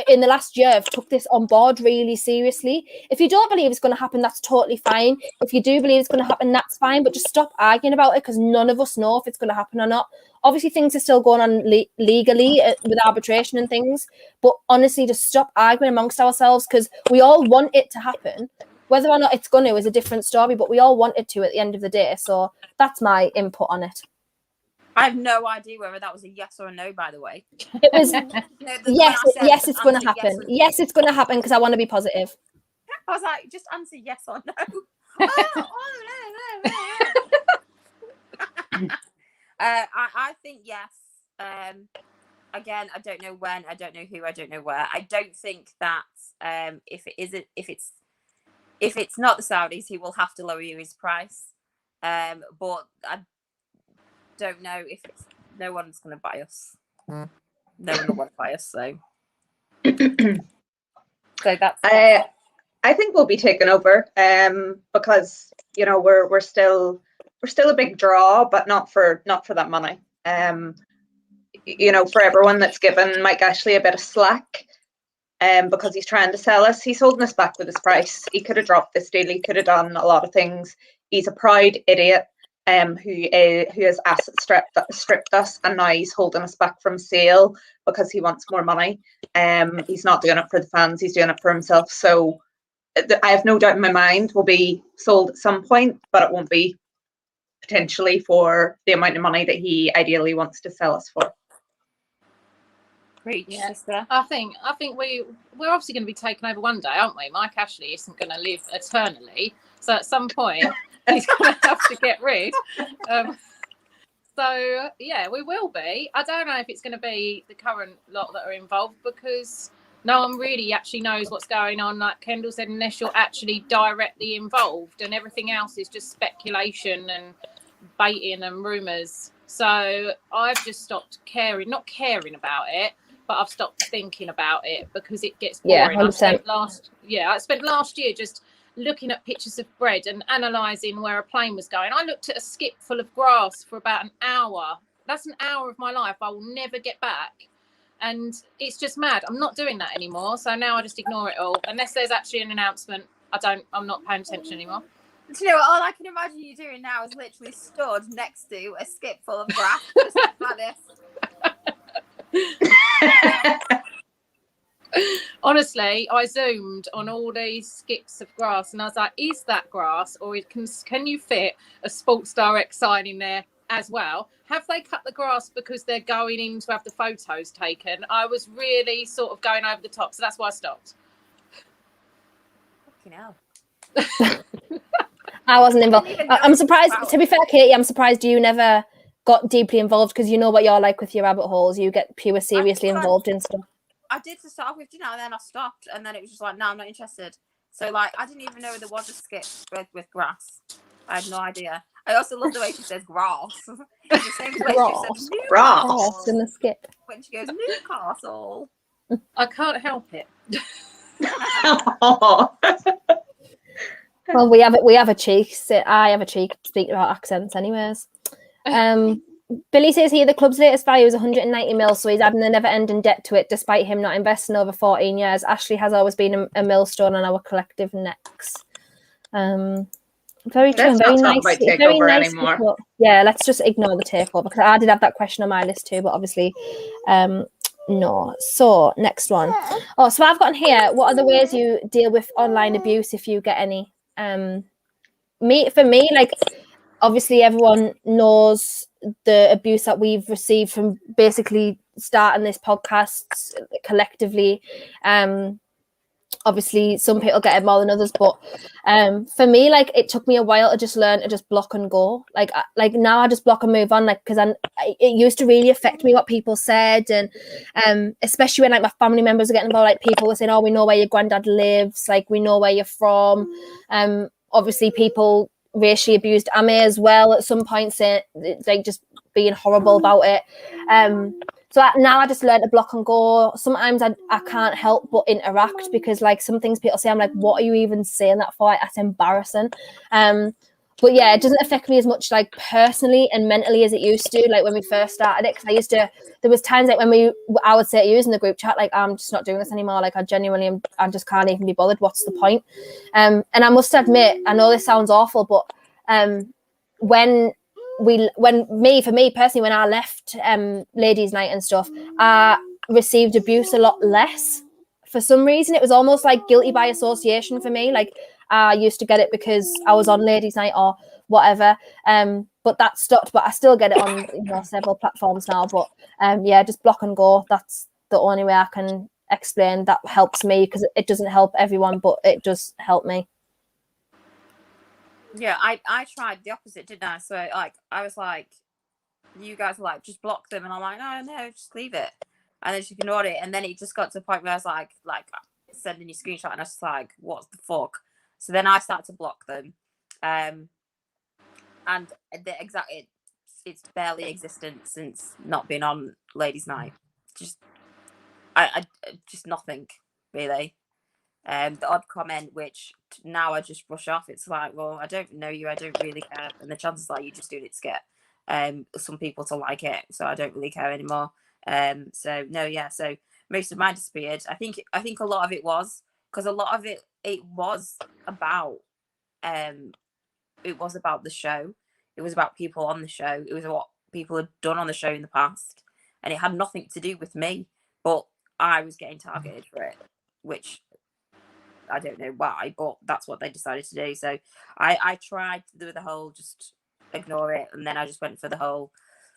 in the last year have took this on board really seriously. If you don't believe it's going to happen, that's totally fine. If you do believe it's going to happen, that's fine, but just stop arguing about it because none of us know if it's going to happen or not. Obviously things are still going on legally with arbitration and things, but honestly just stop arguing amongst ourselves because we all want it to happen. Whether or not it's going to is a different story, but we all want it to at the end of the day. So that's my input on it. I have no idea whether that was a yes or a no, by the way. It was yes, it's going to happen. Yes, it's going to happen because I want to be positive. I was like, just answer yes or no. I think yes. Again, I don't know when, I don't know who, I don't know where. I don't think that if it's not the Saudis, he will have to lower his price. But I don't know if no one's going to buy us. No one will want to buy us, so that's. I think we'll be taken over, because we're still a big draw, but not for that money. For everyone that's given Mike Ashley a bit of slack, because he's trying to sell us, he's holding us back with his price. He could have dropped this deal. He could have done a lot of things. He's a proud idiot, who has asset stripped us, and now he's holding us back from sale because he wants more money. He's not doing it for the fans. He's doing it for himself. So I have no doubt in my mind we'll be sold at some point, but it won't be potentially for the amount of money that he ideally wants to sell us for. Preach, sister. I think we're obviously going to be taken over one day, aren't we? Mike Ashley isn't going to live eternally, so at some point he's going to have to get rid. So yeah, we will be. I don't know if it's going to be the current lot that are involved, because no one really actually knows what's going on. Like Kendall said, unless you're actually directly involved, and everything else is just speculation and baiting and rumours. So I've just stopped not caring about it, but I've stopped thinking about it because it gets boring. Yeah, I spent last year just looking at pictures of bread and analysing where a plane was going. I looked at a skip full of grass for about an hour. That's an hour of my life I will never get back. And it's just mad. I'm not doing that anymore. So now I just ignore it all. Unless there's actually an announcement, I'm not paying attention anymore. Do you know what? All I can imagine you doing now is literally stood next to a skip full of grass, just like this. Honestly, I zoomed on all these skips of grass and I was like, is that grass, or can you fit a Sports Direct sign in there as well? Have they cut the grass because they're going in to have the photos taken? I was really sort of going over the top, so that's why I stopped. Fucking hell. I wasn't involved. I'm surprised, to be fair, Katie, I'm surprised you never got deeply involved, because you know what you're like with your rabbit holes. You get pure seriously involved in stuff. I did to start with, and then I stopped, and then it was just like, no, I'm not interested. So, like, I didn't even know there was a skip with grass. I had no idea. I also love the way she says grass. It's the same way she says grass in the skip. When she goes, Newcastle. I can't help it. Well, we have a cheek. I have a cheek speaking about accents anyways. Billy says here the club's latest value is 190 mil, so he's adding a never-ending debt to it despite him not investing over 14 years. Ashley has always been a millstone on our collective necks. Very true. Let's very not nice. talk about takeover anymore. Yeah, let's just ignore the takeover, because I did have that question on my list too, but obviously no. So next one. Oh, so I've gotten here, what are the ways you deal with online abuse if you get any? For me, like, obviously everyone knows the abuse that we've received from basically starting this podcast collectively. Obviously some people get it more than others, but for me, like, it took me a while to just learn to just block and go. Like now I just block and move on, like, because it used to really affect me what people said, and especially when like my family members are getting involved, like people were saying, oh, we know where your granddad lives, like we know where you're from. Obviously people racially abused Ame as well at some point, saying, like, just being horrible about it. So now I just learn to block and go. Sometimes I can't help but interact, because like some things people say, I'm like, what are you even saying that for? Like, that's embarrassing. But yeah, it doesn't affect me as much, like, personally and mentally as it used to, like when we first started it. Because there was times like when I would say to you in the group chat, like, I'm just not doing this anymore. Like, I genuinely I just can't even be bothered. What's the point? And I must admit, I know this sounds awful, but for me personally, when I left ladies' night and stuff, I received abuse a lot less. For some reason, it was almost like guilty by association for me. Like, I used to get it because I was on ladies' night or whatever. But that stopped. But I still get it on several platforms now. But yeah, just block and go. That's the only way I can explain that helps me, because it doesn't help everyone, but it does help me. Yeah, I tried the opposite, didn't I? So like I was like, you guys were like, just block them, and I'm like, no, just leave it, and then she ignored it, and then it just got to the point where I was like sending you a screenshot, and I was just like, what the fuck? So then I started to block them, and and it's barely existent since not being on Ladies' Night. Just I just nothing really. The odd comment, which now I just brush off. It's like, well, I don't know you, I don't really care, and the chances are you just doing it to get some people to like it, so I don't really care anymore. So no, yeah. So most of mine disappeared. I think a lot of it was because a lot of it was about the show. It was about people on the show. It was what people had done on the show in the past, and it had nothing to do with me. But I was getting targeted for it, which I don't know why, but that's what they decided to do. So I tried to do the whole just ignore it, and then I just went for the whole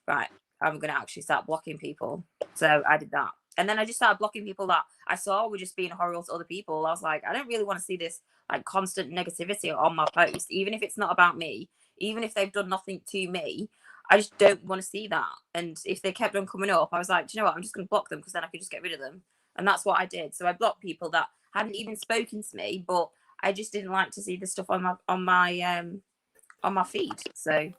right. I'm going to actually start blocking people. So I did that, and then I just started blocking people that I saw were just being horrible to other people. I was like, I don't really want to see this like constant negativity on my post, even if it's not about me, even if they've done nothing to me. I just don't want to see that. And if they kept on coming up, I was like, do you know what? I'm just going to block them because then I could just get rid of them. And that's what I did. So I blocked people that hadn't even spoken to me, but I just didn't like to see the stuff on my feed. So I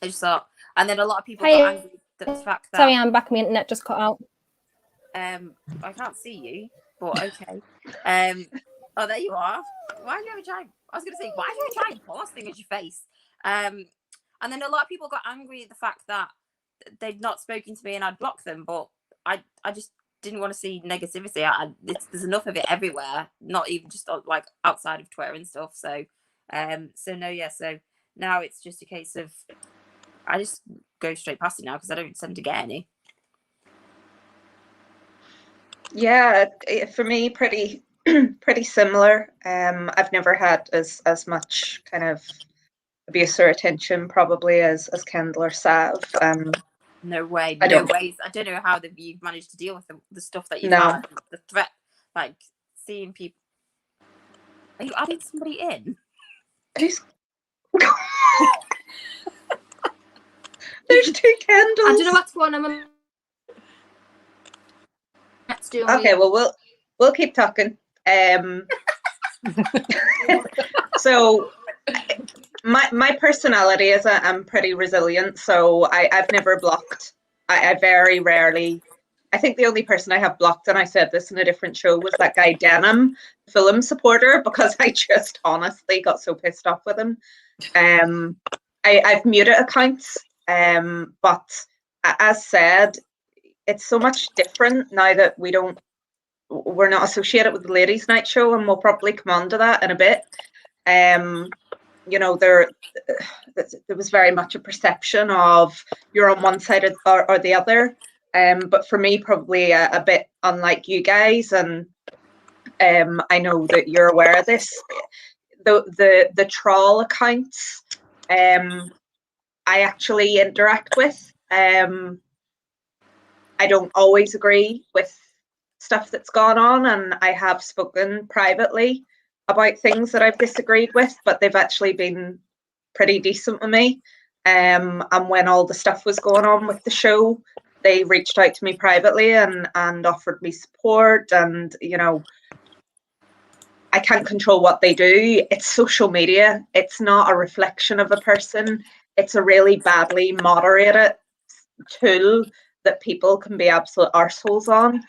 just thought, and then a lot of people got angry at the fact that. Sorry, I'm back. My internet just cut out. I can't see you, but okay. Oh, there you are. Why are you ever trying? I was going to say, why are you trying to post thing at your face? And then a lot of people got angry at the fact that they'd not spoken to me and I'd blocked them, but I just didn't want to see negativity. There's enough of it everywhere, not even just like outside of Twitter and stuff. So no, yeah. So now it's just a case of I just go straight past it now because I don't tend to get any. Yeah, for me, pretty similar. I've never had as much kind of abuse or attention probably as Kendall or Sav. No way. I don't know how you've managed to deal with the stuff that you've No. had, the threat, like seeing people. Are you adding somebody in? Who's... There's two Kendalls. I don't know what's going on. Okay, well we'll keep talking. So my personality is I'm pretty resilient, so I've never blocked. I very rarely. I think the only person I have blocked, and I said this in a different show, was that guy Denim, Fulham supporter, because I just honestly got so pissed off with him. I've muted accounts, but as said, it's so much different now that we're not associated with the Ladies' Night show, and we'll probably come on to that in a bit. You know, there was very much a perception of you're on one side or the other. But for me, probably a bit unlike you guys, and I know that you're aware of this. The troll accounts, I actually interact with. I don't always agree with stuff that's gone on, and I have spoken privately about things that I've disagreed with, but they've actually been pretty decent with me. And when all the stuff was going on with the show, they reached out to me privately and offered me support. And, you know, I can't control what they do. It's social media. It's not a reflection of a person. It's a really badly moderated tool that people can be absolute arseholes on.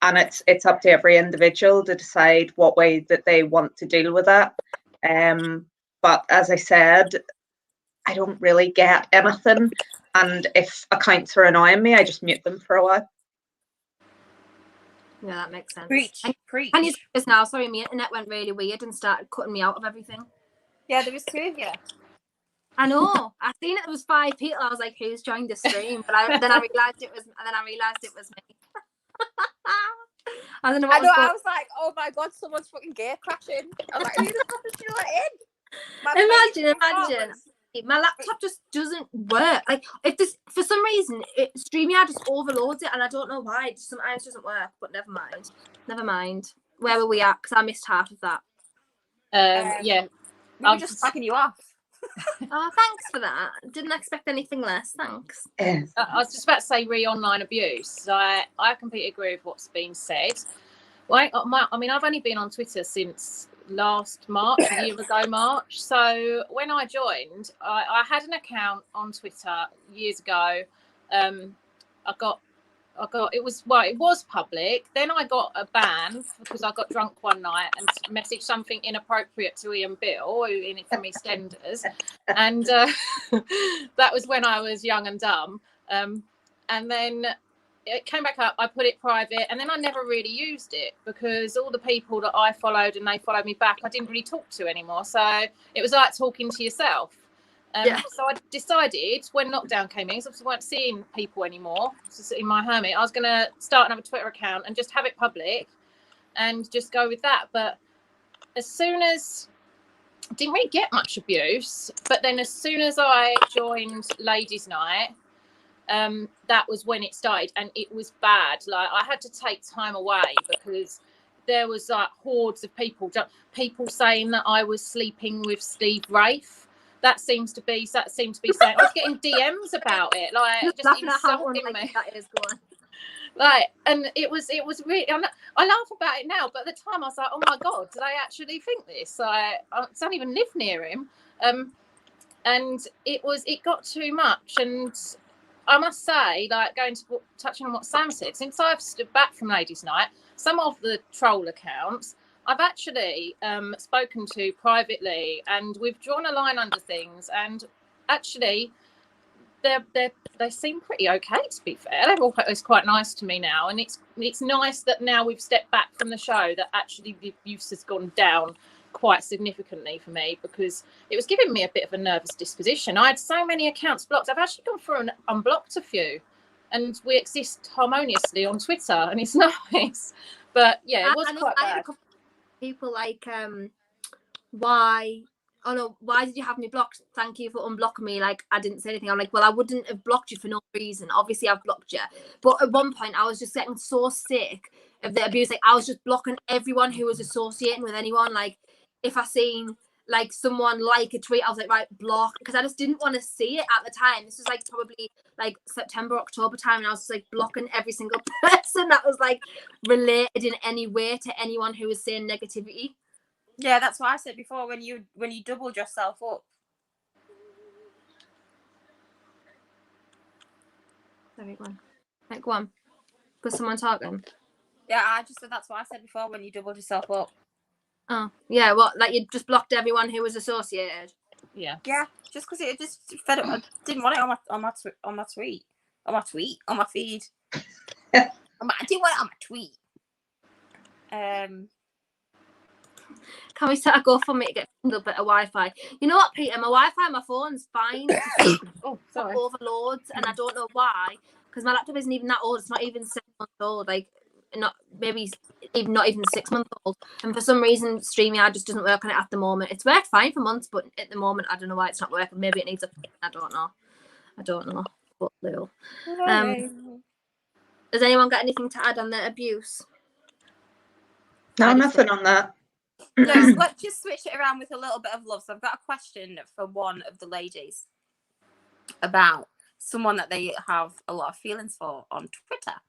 And it's up to every individual to decide what way that they want to deal with that. But as I said, I don't really get anything. And if accounts are annoying me, I just mute them for a while. Yeah, that makes sense. Preach. And you this now, sorry, my internet went really weird and started cutting me out of everything. Yeah, there was two of you. I know. I seen it was 5 people. I was like, who's joined the stream? But then I realised it was me. I don't know what I was like, oh my god, someone's fucking gear crashing. I was like, who the fuck is she let in? Imagine. My laptop just doesn't work. Like, if this, for some reason, StreamYard just overloads it, and I don't know why. It just sometimes doesn't work, but never mind. Where were we at? Because I missed half of that. Yeah. We were just fucking you off. Oh, thanks for that. Didn't expect anything less. Thanks. I was just about to say online abuse. I completely agree with what's been said. Well, I mean, I've only been on Twitter since last March, a year ago March. So when I joined, I had an account on Twitter years ago. I got it was public. Then I got a ban because I got drunk one night and messaged something inappropriate to Ian Bill from EastEnders, and that was when I was young and dumb. And then it came back up. I put it private, and then I never really used it because all the people that I followed and they followed me back, I didn't really talk to anymore. So it was like talking to yourself. So I decided when lockdown came in, because I weren't seeing people anymore, just in my hermit, I was going to start another Twitter account and just have it public and just go with that. But as soon as I didn't really get much abuse, but then as soon as I joined Ladies' Night, that was when it started, and it was bad. Like, I had to take time away because there was like hordes of people saying that I was sleeping with Steve Rafe. That seems to be saying I was getting DMs about it, like just insulting me. That is good. Like, and it was really. I laugh about it now, but at the time I was like, oh my god, do they actually think this? I don't even live near him, and it got too much. And I must say, like, touching on what Sam said, since I've stood back from Ladies' Night, some of the troll accounts I've actually spoken to privately, and we've drawn a line under things, and actually they seem pretty okay, to be fair. They're always quite nice to me now, and it's nice that now we've stepped back from the show that actually the abuse has gone down quite significantly for me, because it was giving me a bit of a nervous disposition. I had so many accounts blocked. I've actually gone through and unblocked a few, and we exist harmoniously on Twitter, and it's nice. But yeah, it was quite bad. People like why did you have me blocked? Thank you for unblocking me. Like, I didn't say anything. I'm like, well, I wouldn't have blocked you for no reason. Obviously I've blocked you, but at one point I was just getting so sick of the abuse. Like, I was just blocking everyone who was associating with anyone. Like, if I seen like someone like a tweet, I was like, right, block, because I just didn't want to see it at the time. This was like probably like September, October time, and I was just like blocking every single person that was like related in any way to anyone who was saying negativity. Yeah, that's what I said before, when you doubled yourself up. Sorry, go on. Like, go on. Was someone talking? Yeah, I just said that's what I said before, when you doubled yourself up. Oh, yeah, what, like you just blocked everyone who was associated? Yeah, just because it just fed up. I didn't want it on my feed. I didn't want it on my tweet. Can we start a GoFundMe to get a bit of Wi-Fi? You know what, Peter? My Wi-Fi on my phone's fine. Oh, sorry. Overloads, and I don't know why, because my laptop isn't even that old. It's not even 7 months old. Like, not even 6 months old. And for some reason, StreamYard just doesn't work on it at the moment. It's worked fine for months, but at the moment, I don't know why it's not working. Maybe it needs a. I don't know. But little. Has anyone got anything to add on the abuse? No, nothing on that. Let's just switch it around with a little bit of love. So I've got a question for one of the ladies about someone that they have a lot of feelings for on Twitter.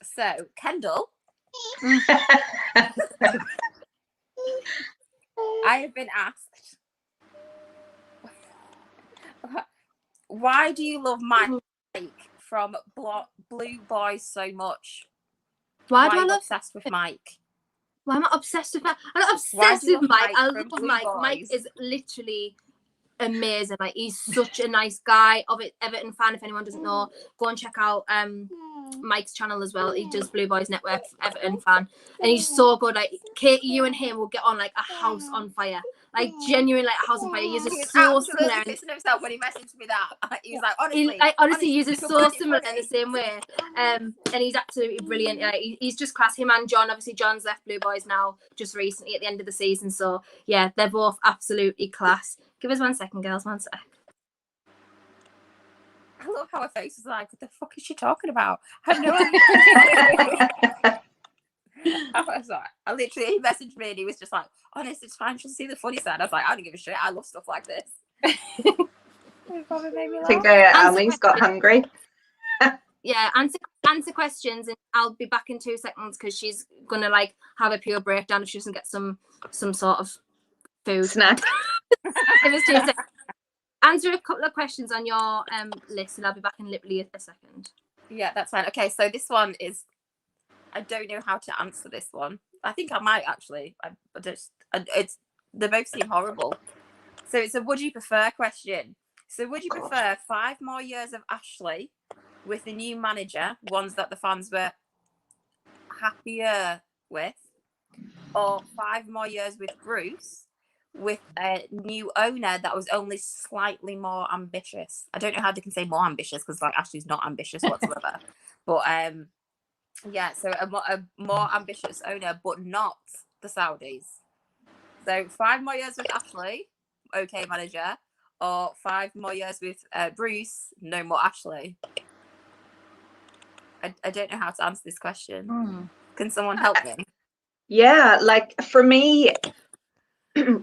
So Kendall, I have been asked, why do you love Mike from Blue Boys so much? Why do I love obsessed with Mike? Why am I obsessed with Mike? I'm not obsessed with Mike. I love Mike. Mike is literally amazing. Like, he's such a nice guy. Everton fan, if anyone doesn't know, go and check out Mike's channel as well. He does Blue Boys Network, Everton fan, and he's so good. Like, Katie, you and him will get on like a house on fire. Like, genuinely, like a house on fire. He's so similar. Himself when he messaged me that, he was like, honestly, he's so similar in the same way. And he's absolutely brilliant. Yeah, he's just class. Him and John. Obviously, John's left Blue Boys now just recently at the end of the season. So yeah, they're both absolutely class. Give us 1 second, girls. 1 sec. I love how her face is like, what the fuck is she talking about? I have no idea. I was like, he messaged me and he was just like, honest, it's fine, she'll see the funny side. I was like, I don't give a shit, I love stuff like this. It probably made me laugh. I think Ali's got hungry. Yeah, answer answer questions, and I'll be back in 2 seconds because she's gonna like have a pure breakdown if she doesn't get some sort of food Snack. Give us 2 seconds. Answer a couple of questions on your list, and I'll be back in literally a second. Yeah, that's fine. Okay, so this one is, I don't know how to answer this one. I think I might actually. They both seem horrible. So it's a would you prefer question. So would you prefer 5 more years of Ashley with the new manager, ones that the fans were happier with, or 5 more years with Bruce with a new owner that was only slightly more ambitious? I don't know how they can say more ambitious because like Ashley's not ambitious whatsoever. But yeah, so a more ambitious owner, but not the Saudis. So 5 more years with Ashley, okay manager, or 5 more years with Bruce, no more Ashley. I don't know how to answer this question. Can someone help me? Yeah, like for me,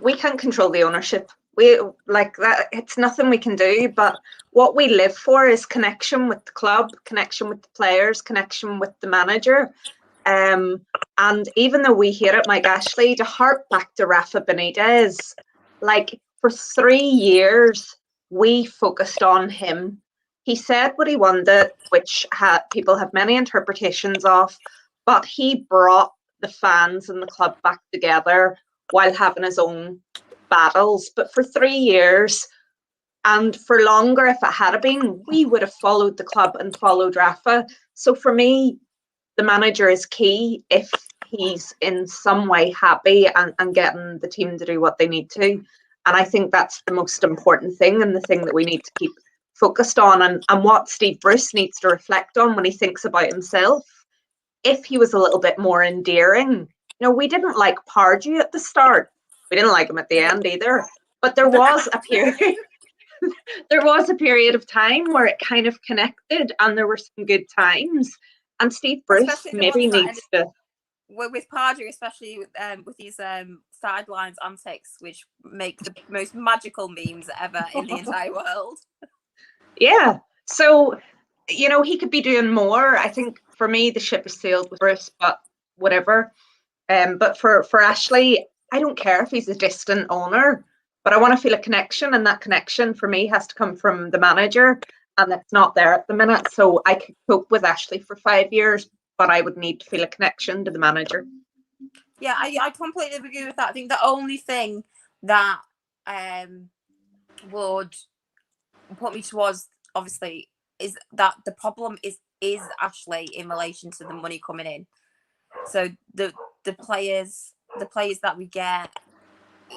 we can't control the ownership. We like that. It's nothing we can do. But what we live for is connection with the club, connection with the players, connection with the manager. And even though we hate it, Mike Ashley, to harp back to Rafa Benitez, like for 3 years, we focused on him. He said what he wanted, which people have many interpretations of, but he brought the fans and the club back together while having his own battles. But for 3 years, and for longer, if it had been, we would have followed the club and followed Rafa. So for me, the manager is key if he's in some way happy and getting the team to do what they need to. And I think that's the most important thing and the thing that we need to keep focused on, and what Steve Bruce needs to reflect on when he thinks about himself. If he was a little bit more endearing, we didn't like Pardew at the start. We didn't like him at the end either. But there was a period. There was a period of time where it kind of connected, and there were some good times. And Steve Bruce maybe needs to. With Pardew, especially with these sidelines antics, which make the most magical memes ever in the entire world. Yeah. So, he could be doing more. I think for me, the ship is sailed with Bruce, but whatever. But for Ashley, I don't care if he's a distant owner, but I want to feel a connection, and that connection for me has to come from the manager, and it's not there at the minute. So I could cope with Ashley for 5 years, but I would need to feel a connection to the manager. Yeah, I completely agree with that. I think the only thing that would put me towards, obviously, is that the problem is Ashley in relation to the money coming in. So the players that we get,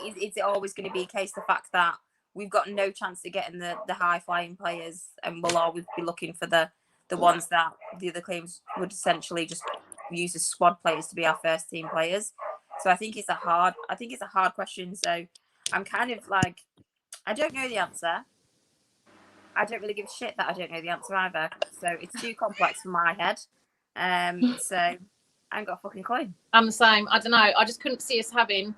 is it always going to be a case of the fact that we've got no chance of getting the high flying players, and we'll always be looking for the ones that the other claims would essentially just use as squad players to be our first team players. So I think it's a hard question. So I'm kind of like, I don't know the answer. I don't really give a shit that I don't know the answer either. So it's too complex for my head. So I ain't got a fucking clue. I'm the same. I don't know. I just couldn't see us having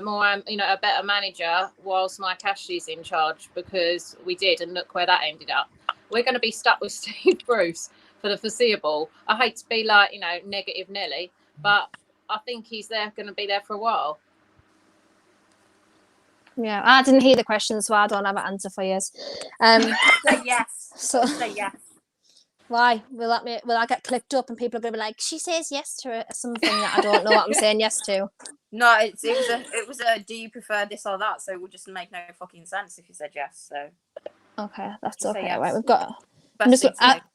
more, a better manager whilst Mike Ashley's in charge, because we did, and look where that ended up. We're going to be stuck with Steve Bruce for the foreseeable. I hate to be like, negative Nelly, but I think he's going to be there for a while. Yeah, I didn't hear the question, so I don't have an answer for you. Say yes. So say yes. Why? Will I get clipped up and people are going to be like, she says yes to something that I don't know what I'm saying yes to? No, it was a do you prefer this or that? So it would just make no fucking sense if you said yes. So okay, that's okay. Yes. Right, we've got.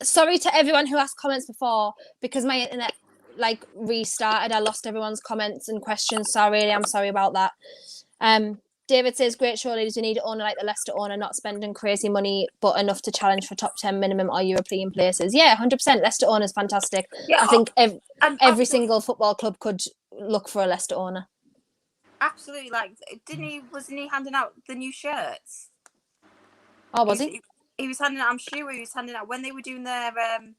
Sorry to everyone who asked comments before, because my internet restarted. I lost everyone's comments and questions. So I'm sorry about that. David says, great show leaders, we need an owner like the Leicester owner, not spending crazy money, but enough to challenge for top 10 minimum or European places. Yeah, 100%. Leicester owner is fantastic. Yeah, I think every single football club could look for a Leicester owner. Absolutely. Wasn't he handing out the new shirts? Oh, was he? He was handing out, I'm sure he was handing out when they were doing their, I'm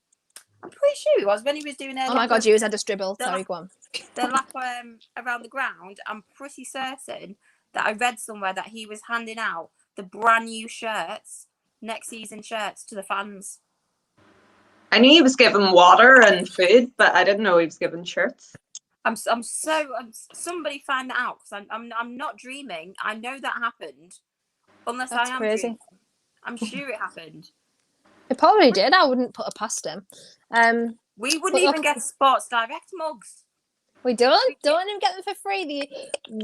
pretty sure he was, when he was doing their... Oh my God, you had a dribble. Sorry, go on. Their lap around the ground, I'm pretty certain that I read somewhere that he was handing out the brand new shirts, next season shirts, to the fans. I knew he was given water and food, but I didn't know he was given shirts. Somebody find that out, because I'm not dreaming. I know that happened, unless That's I am crazy. dreaming. I'm sure it happened. It probably did. I wouldn't put it past him. We wouldn't even get Sports Direct mugs. We don't even get them for free. The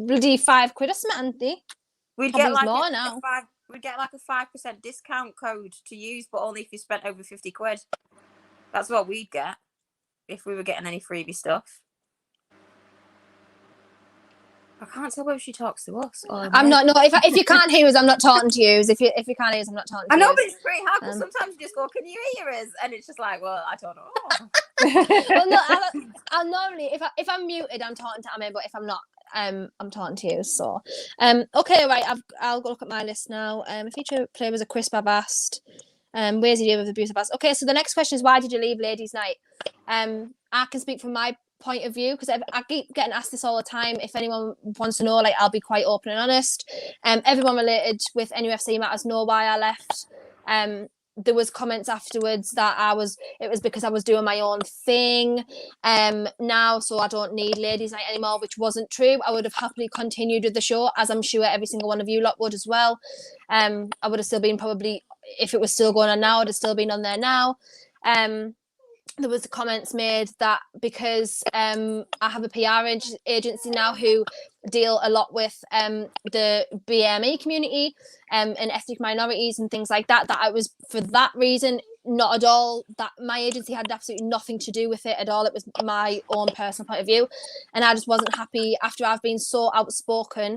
bloody £5 or something, aren't they? We'd Probably get like more now. We'd get like a 5% discount code to use, but only if you spent over £50. That's what we'd get if we were getting any freebie stuff. I can't tell whether she talks to us or I'm not. No, if you can't hear us, I'm not talking to you. If you can't hear us, I'm not talking to you. I know, but it's pretty hard because sometimes you just go, "Can you hear us?" And it's just like, well, I don't know. Well, no, I'll normally if I'm muted, I'm talking to Amy, but if I'm not, I'm talking to you. So, okay, right. I'll go look at my list now. A feature player was a crisp. I've asked. Where's the deal with abuse? I've asked. Okay, so the next question is, why did you leave Ladies' Night? I can speak from my point of view, because I keep getting asked this all the time. If anyone wants to know, like, I'll be quite open and honest. Everyone related with NUFC Matters know why I left. There was comments afterwards that it was because I was doing my own thing now, so I don't need Ladies' Night anymore, which wasn't true. I would have happily continued with the show, as I'm sure every single one of you lot would as well. I would have still been, probably, if it was still going on now, I'd have still been on there now. There was comments made that because I have a PR agency now who deal a lot with the BME community and ethnic minorities and things like that, that I was, for that reason, not at all, that my agency had absolutely nothing to do with it at all. It was my own personal point of view, and I just wasn't happy after I've been so outspoken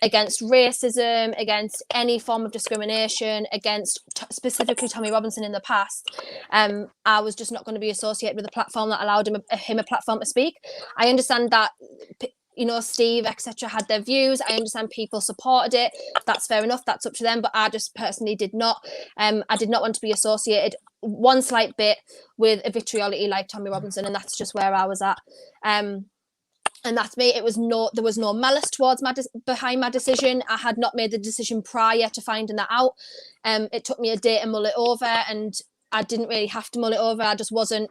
against racism, against any form of discrimination, against specifically Tommy Robinson in the past. I was just not going to be associated with a platform that allowed him a platform to speak. I understand that, you know, Steve, etc., had their views. I understand people supported it. That's fair enough. That's up to them. But I just personally did not. I did not want to be associated one slight bit with a vitriolity like Tommy Robinson, and that's just where I was at. And that's me. There was no malice towards behind my decision. I had not made the decision prior to finding that out. It took me a day to mull it over, and I didn't really have to mull it over. I just wasn't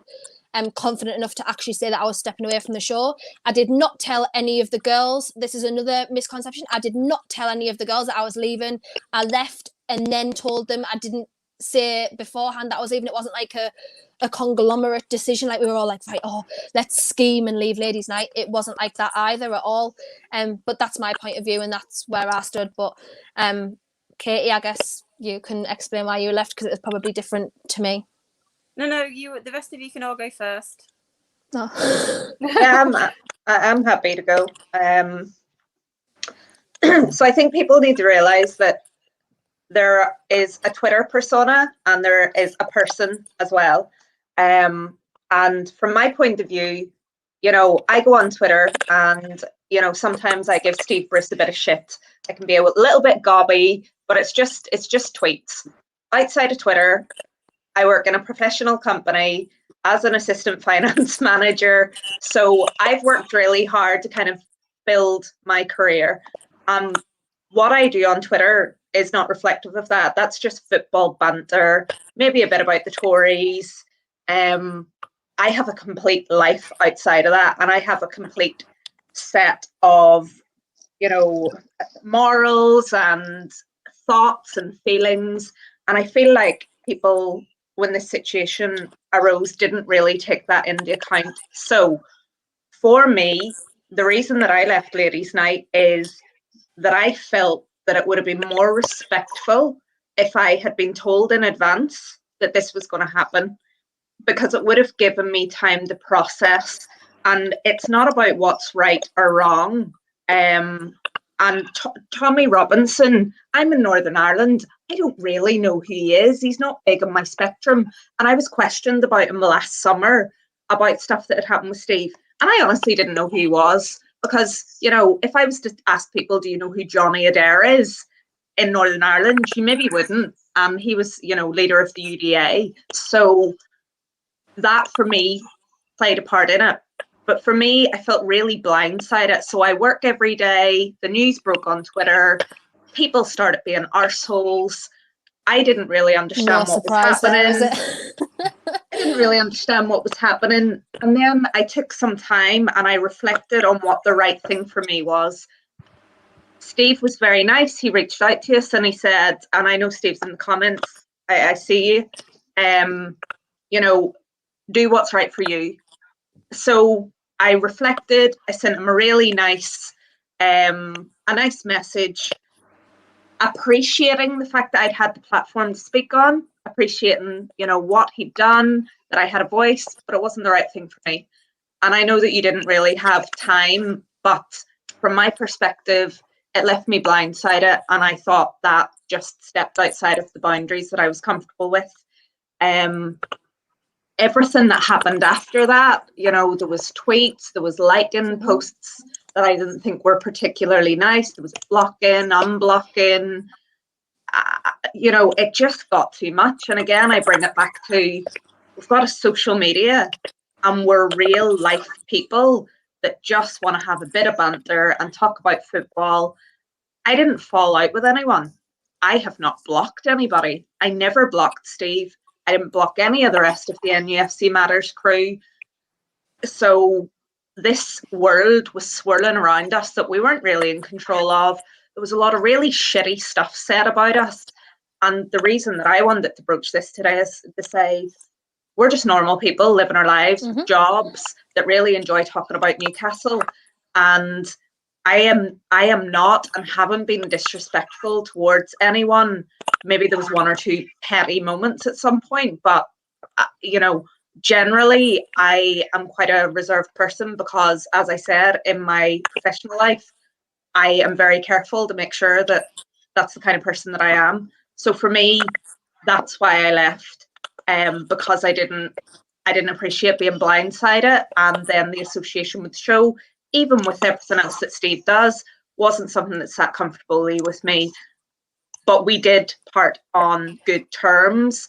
confident enough to actually say that I was stepping away from the show. I did not tell any of the girls. This is another misconception. I did not tell any of the girls that I was leaving. I left and then told them. I didn't say beforehand that I was leaving. It wasn't like a conglomerate decision, like we were all like, right, oh, let's scheme and leave Ladies' Night. It wasn't like that either at all. But that's my point of view, and that's where I stood. But Katie, I guess you can explain why you left, because it was probably different to me. No, you. The rest of you can all go first. No. Yeah, I'm happy to go. So I think people need to realise that there is a Twitter persona and there is a person as well. And from my point of view, you know, I go on Twitter and, you know, sometimes I give Steve Bruce a bit of shit. I can be a little bit gobby, but it's just tweets. Outside of Twitter, I work in a professional company as an assistant finance manager. So I've worked really hard to kind of build my career. What I do on Twitter is not reflective of that. That's just football banter, maybe a bit about the Tories. I have a complete life outside of that, and I have a complete set of, you know, morals and thoughts and feelings. And I feel like people, when this situation arose, didn't really take that into account. So for me, the reason that I left Ladies' Night is that I felt that it would have been more respectful if I had been told in advance that this was going to happen, because it would have given me time to process. And it's not about what's right or wrong. And Tommy Robinson, I'm in Northern Ireland. I don't really know who he is. He's not big on my spectrum. And I was questioned about him last summer about stuff that had happened with Steve. And I honestly didn't know who he was. Because, you know, if I was to ask people, do you know who Johnny Adair is in Northern Ireland, you maybe wouldn't. He was, you know, leader of the UDA. So that, for me, played a part in it. But for me, I felt really blindsided. So I work every day. The news broke on Twitter. People started being arseholes. I didn't really understand No what was surprise there, is happening. it? I didn't really understand what was happening. And then I took some time and I reflected on what the right thing for me was. Steve was very nice. He reached out to us and he said, and I know Steve's in the comments, I see you, you know, do what's right for you. So I reflected, I sent him a really nice, a nice message, appreciating the fact that I'd had the platform to speak on, appreciating, you know, what he'd done, that I had a voice, but it wasn't the right thing for me. And I know that you didn't really have time, but from my perspective, it left me blindsided, and I thought that just stepped outside of the boundaries that I was comfortable with. Everything that happened after that, you know, there was tweets, there was liking posts that I didn't think were particularly nice. There was blocking, unblocking. You know, it just got too much. And again, I bring it back to, we've got a social media and we're real life people that just want to have a bit of banter and talk about football. I didn't fall out with anyone. I have not blocked anybody. I never blocked Steve. I didn't block any of the rest of the NUFC Matters crew. So this world was swirling around us that we weren't really in control of. There was a lot of really shitty stuff said about us. And the reason that I wanted to broach this today is to say, we're just normal people living our lives with jobs that really enjoy talking about Newcastle. And I am not and haven't been disrespectful towards anyone. Maybe there was one or two petty moments at some point, but you know, generally I am quite a reserved person because, as I said, in my professional life, I am very careful to make sure that that's the kind of person that I am. So for me, that's why I left, because I didn't appreciate being blindsided, and then the association with the show, even with everything else that Steve does, wasn't something that sat comfortably with me. But we did part on good terms.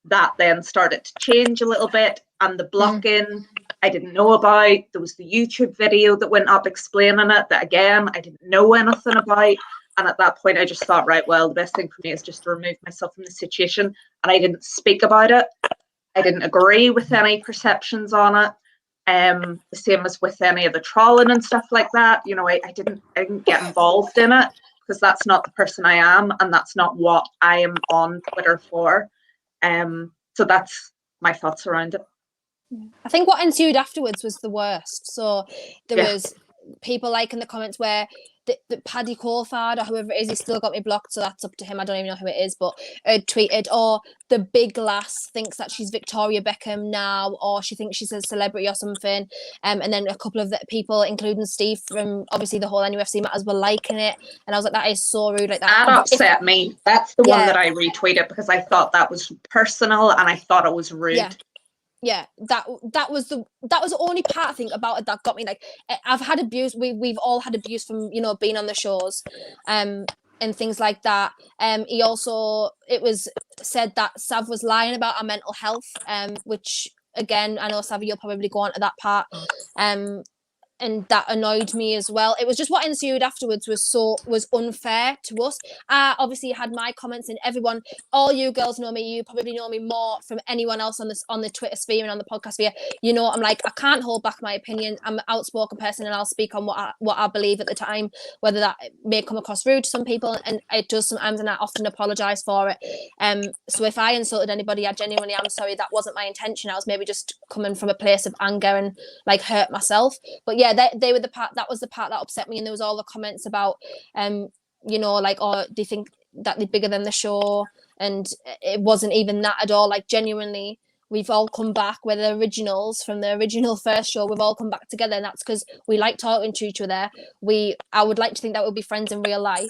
That then started to change a little bit, and the blocking I didn't know about. There was the YouTube video that went up explaining it that, again, I didn't know anything about. And at that point, I just thought, right, well, the best thing for me is just to remove myself from the situation. And I didn't speak about it. I didn't agree with any perceptions on it. The same as with any of the trolling and stuff like that. You know, I didn't get involved in it because that's not the person I am, and that's not what I am on Twitter for. So that's my thoughts around it. I think what ensued afterwards was the worst. So there was people like in the comments where the Paddy Colfard or whoever it is, he still got me blocked, so that's up to him. I don't even know who it is, but tweeted, or the big lass thinks that she's Victoria Beckham now, or she thinks she's a celebrity or something. And then a couple of the people, including Steve from obviously the whole NUFC Matters, were liking it. And I was like, that is so rude. Like that upset me. That's the one that I retweeted because I thought that was personal and I thought it was rude. Yeah, that was the only part, I think, about it that got me. Like, I've had abuse. We've all had abuse from, you know, being on the shows, and things like that. He also, it was said that Sav was lying about our mental health, which again, I know Sav, you'll probably go on to that part, and that annoyed me as well. It was just what ensued afterwards was unfair to us. I obviously had my comments, and everyone, all you girls know me. You probably know me more from anyone else on the Twitter sphere and on the podcast sphere. You know, I'm like, I can't hold back my opinion. I'm an outspoken person, and I'll speak on what I believe at the time, whether that may come across rude to some people, and it does sometimes, and I often apologise for it. So if I insulted anybody, I genuinely am sorry. That wasn't my intention. I was maybe just coming from a place of anger and like hurt myself. But yeah, they were the part that upset me. And there was all the comments about you know, like, oh, they think that they're bigger than the show, and it wasn't even that at all. Like, genuinely, we've all come back. We're the originals from the original first show. We've all come back together, and that's because we like talking to each other. I would like to think that we'll be friends in real life.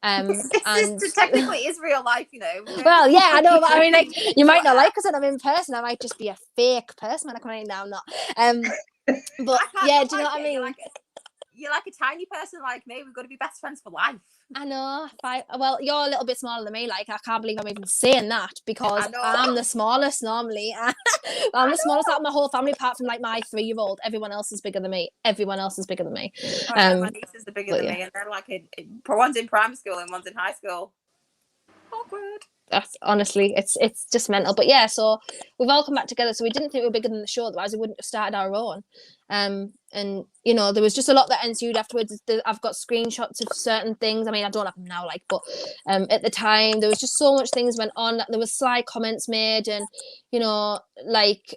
And this technically is real life, you know. Well, yeah, I know, but I mean, like, you might not like us when I'm in person. I might just be a fake person when I come in. Now I'm not. But yeah, do you know what I mean? You're like a tiny person like me. We've got to be best friends for life. I know. Well, you're a little bit smaller than me. Like, I can't believe I'm even saying that, because I'm the smallest normally. I'm the smallest out of my whole family, apart from like my 3-year-old. Everyone else is bigger than me. My nieces are bigger than me, and they're like one's in primary school and one's in high school. Awkward. That's honestly, it's just mental. But yeah, so we've all come back together. So we didn't think we were bigger than the show, otherwise we wouldn't have started our own. And you know, there was just a lot that ensued afterwards. I've got screenshots of certain things. I mean, I don't have them now, like, but at the time there was just so much things went on. There was sly comments made, and you know, like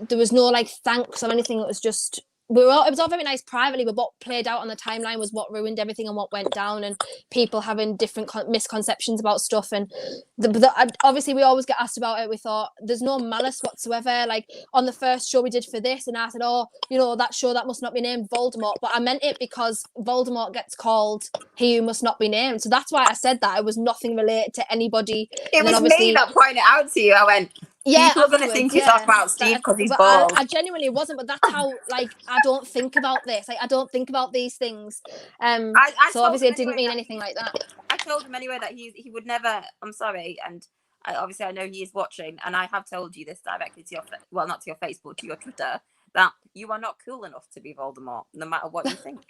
there was no like thanks or anything. It was just it was all very nice privately, but what played out on the timeline was what ruined everything and what went down, and people having different misconceptions about stuff. And obviously we always get asked about it. We thought there's no malice whatsoever. Like on the first show we did for this, and I said, oh, you know, that show that must not be named Voldemort, but I meant it because Voldemort gets called He Who Must Not Be Named. So that's why I said that. It was nothing related to anybody. It was me that pointed it out to you. I went, yeah, people are going to think he's talking about Steve because he's but bald. I genuinely wasn't, but that's how, like, I don't think about this. Like, I don't think about these things. So obviously it didn't mean anything like that. I told him anyway that he would never, I'm sorry, and obviously I know he is watching, and I have told you this directly to your, well, not to your Facebook, to your Twitter, that you are not cool enough to be Voldemort, no matter what you think.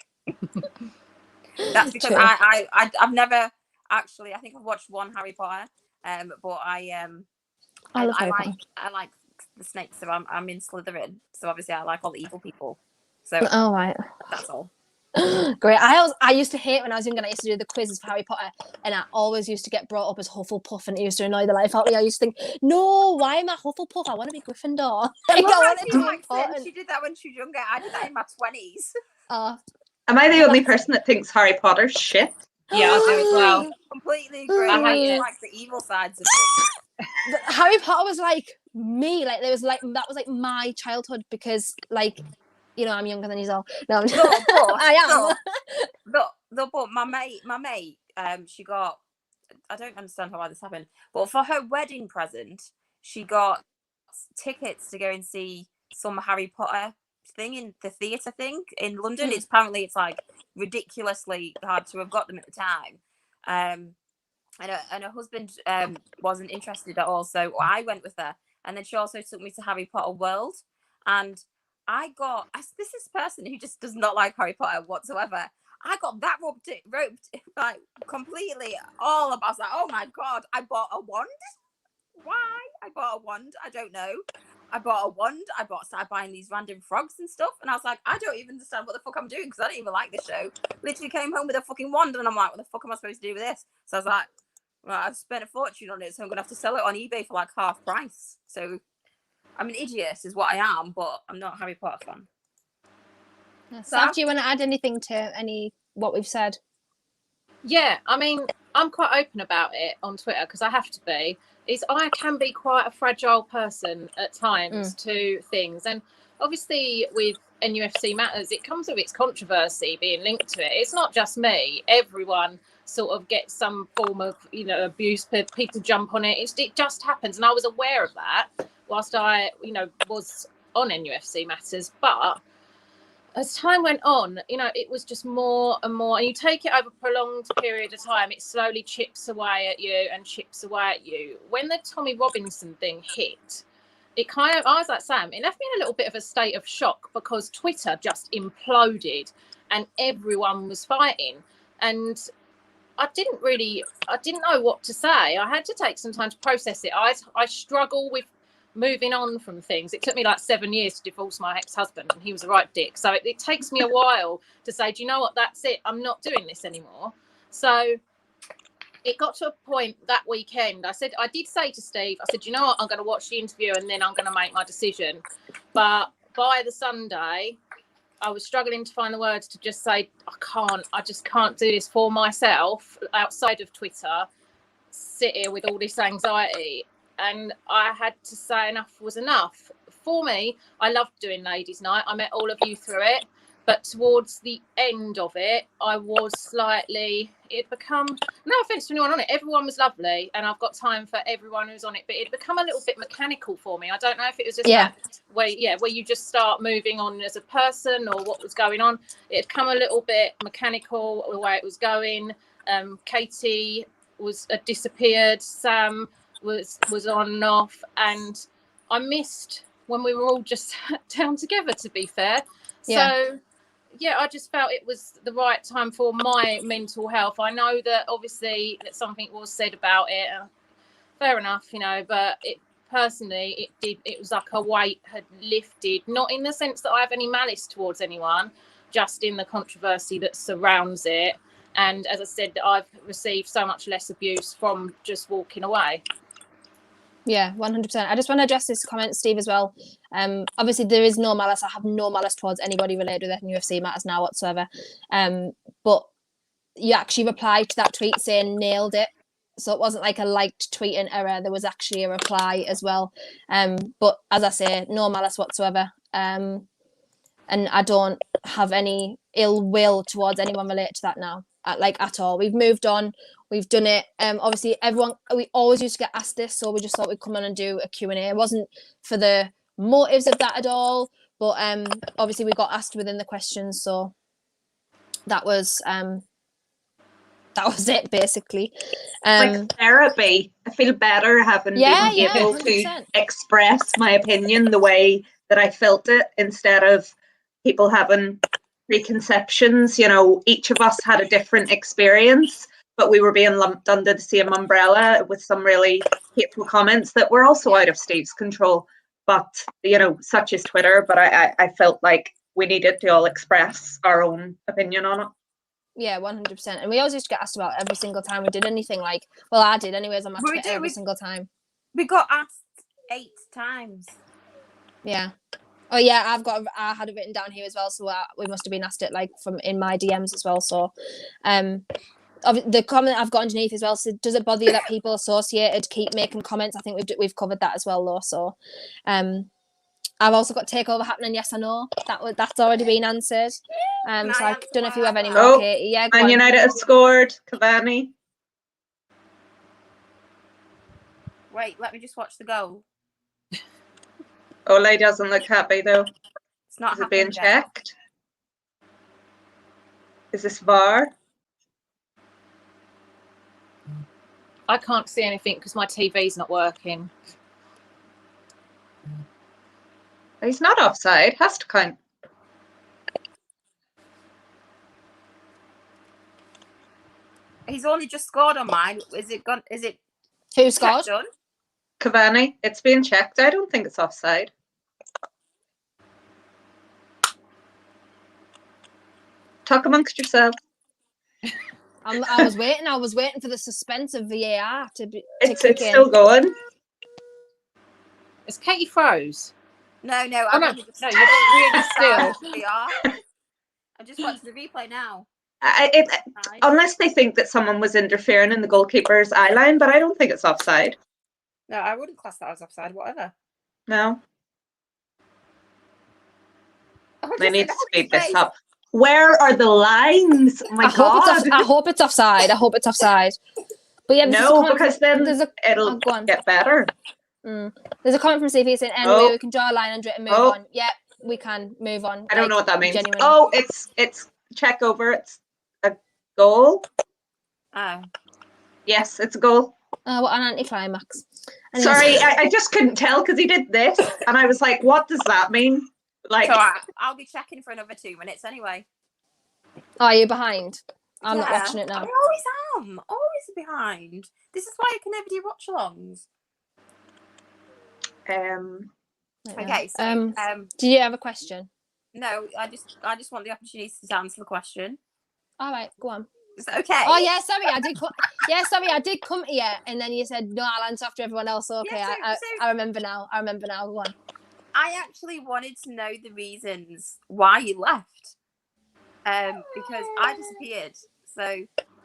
That's because I've never, actually, I think I've watched one Harry Potter, but I like the snakes, so I'm in Slytherin, so obviously I like all the evil people. So right, that's all. Great. I used to hate when I was younger. I used to do the quizzes for Harry Potter, and I always used to get brought up as Hufflepuff, and it used to annoy the life out of me. I used to think, no, why am I Hufflepuff? I want to be Gryffindor. Like, I want to be important. She did that when she was younger. I did that in my 20s. Am I the only person that thinks Harry Potter's shit? Yeah, I do as well. Completely agree. I hate like the evil sides of things. But Harry Potter was like me. Like there was like that was like my childhood because like. You know, I'm younger than you all. No, I'm just, I am. But my mate, she got, I don't understand how this happened, but for her wedding present, she got tickets to go and see some Harry Potter thing in the theatre thing in London. It's like ridiculously hard to have got them at the time. And her husband wasn't interested at all, so I went with her. And then she also took me to Harry Potter World, and this is a person who just does not like Harry Potter whatsoever. I got that roped like completely all about. I was like, oh my god, I bought a wand. Why? I bought a wand. I don't know. I bought a wand. Started buying these random frogs and stuff. And I was like, I don't even understand what the fuck I'm doing because I don't even like this show. Literally came home with a fucking wand, and I'm like, what the fuck am I supposed to do with this? So I was like, well, I've spent a fortune on it, so I'm gonna have to sell it on eBay for like half price. So I'm an idiot is what I am, but I'm not a Harry Potter fan. So do you want to add anything to what we've said? Yeah, I mean, I'm quite open about it on Twitter because I have to be. I can be quite a fragile person at times to things. And obviously with NUFC Matters, it comes with its controversy being linked to it. It's not just me. Everyone sort of gets some form of, you know, abuse. People jump on it. It just happens. And I was aware of that whilst I, you know, was on NUFC Matters. But as time went on, you know, it was just more and more. And you take it over a prolonged period of time, it slowly chips away at you and chips away at you. When the Tommy Robinson thing hit, it kind of, I was like Sam, it left me in a little bit of a state of shock because Twitter just imploded and everyone was fighting. And I didn't know what to say. I had to take some time to process it. I struggle with moving on from things. It took me like 7 years to divorce my ex-husband, and he was a right dick. So it takes me a while to say, do you know what? That's it. I'm not doing this anymore. So it got to a point that weekend. I did say to Steve, I said, you know what? I'm going to watch the interview and then I'm going to make my decision. But by the Sunday, I was struggling to find the words to just say, I just can't do this for myself outside of Twitter, sit here with all this anxiety. And I had to say enough was enough. For me, I loved doing Ladies' Night. I met all of you through it. But towards the end of it, I was slightly, it'd become, no offence to anyone on it, everyone was lovely and I've got time for everyone who's on it, but it'd become a little bit mechanical for me. I don't know if it was just that where you just start moving on as a person or what was going on. It had come a little bit mechanical the way it was going. Katie had disappeared, Sam was on and off, and I missed when we were all just sat down together, to be fair. So I just felt it was the right time for my mental health. I know that obviously that something was said about it, fair enough, but personally, it was like a weight had lifted, not in the sense that I have any malice towards anyone, just in the controversy that surrounds it. And as I said, I've received so much less abuse from just walking away. Yeah, 100%. I just want to address this comment, Steve, as well. Obviously, there is no malice. I have no malice towards anybody related with UFC matters now whatsoever. But you actually replied to that tweet saying nailed it. So it wasn't like a liked tweet in error. There was actually a reply as well. But as I say, no malice whatsoever. And I don't have any ill will towards anyone related to that now, at all. We've moved on. We've done it. Obviously, we always used to get asked this, so we just thought we'd come on and do a Q&A. It wasn't for the motives of that at all, but obviously we got asked within the questions, so that was it basically. Like therapy. I feel better having been able 100%. to express my opinion the way that I felt it, instead of people having preconceptions. Each of us had a different experience, but we were being lumped under the same umbrella with some really hateful comments that were also out of Steve's control. But such is Twitter. But I felt like we needed to all express our own opinion on it. Yeah, 100%. And we always used to get asked about every single time we did anything. I did anyways. I'm asked every single time. We got asked 8 times. Yeah. Oh yeah, I had it written down here as well. So we must have been asked it from in my DMs as well. So, the comment I've got underneath as well. So does it bother you that people associated keep making comments? I think we've covered that as well, though. So, I've also got takeover happening. Yes, I know that's already been answered. So I don't know if you have any more, Katie. Yeah, Man United have scored. Cavani. Wait, let me just watch the goal. Ole doesn't look happy though. It's not. Is it being checked? Is this VAR? I can't see anything because my TV's not working. He's not offside. Has to count. He's only just scored on mine. Is it gone? Is it? Who scored? Done? Cavani. It's being checked. I don't think it's offside. Talk amongst yourselves. I was waiting for the suspense of VAR to kick in. It's still going. Is Katie froze? No. No, you're really still. We are. I just watched the replay now. Unless they think that someone was interfering in the goalkeeper's eye line, but I don't think it's offside. No, I wouldn't class that as offside. Whatever. No. They need to speed this up. Where are the lines? Oh my God. I hope it's offside. But yeah, no, because then it'll get better. There's a comment from Stevie saying, anyway, we can draw a line under it and move on. Yeah, we can move on. I don't know what that means. Genuinely. Oh, it's check over. It's a goal. Oh. Yes, it's a goal. What an anticlimax. Sorry, I just couldn't tell because he did this. And I was like, what does that mean? So I'll be checking for another 2 minutes anyway. Are you behind? I'm not watching it now. I always am. Always behind. This is why I can never do watch-alongs. Okay. So, do you have a question? No, I just want the opportunity to answer the question. All right, go on. Is that okay? Oh yeah, sorry, I did come to you, and then you said no, I'll answer after everyone else. Okay, yeah, I remember now. Go on. I actually wanted to know the reasons why you left, because I disappeared. So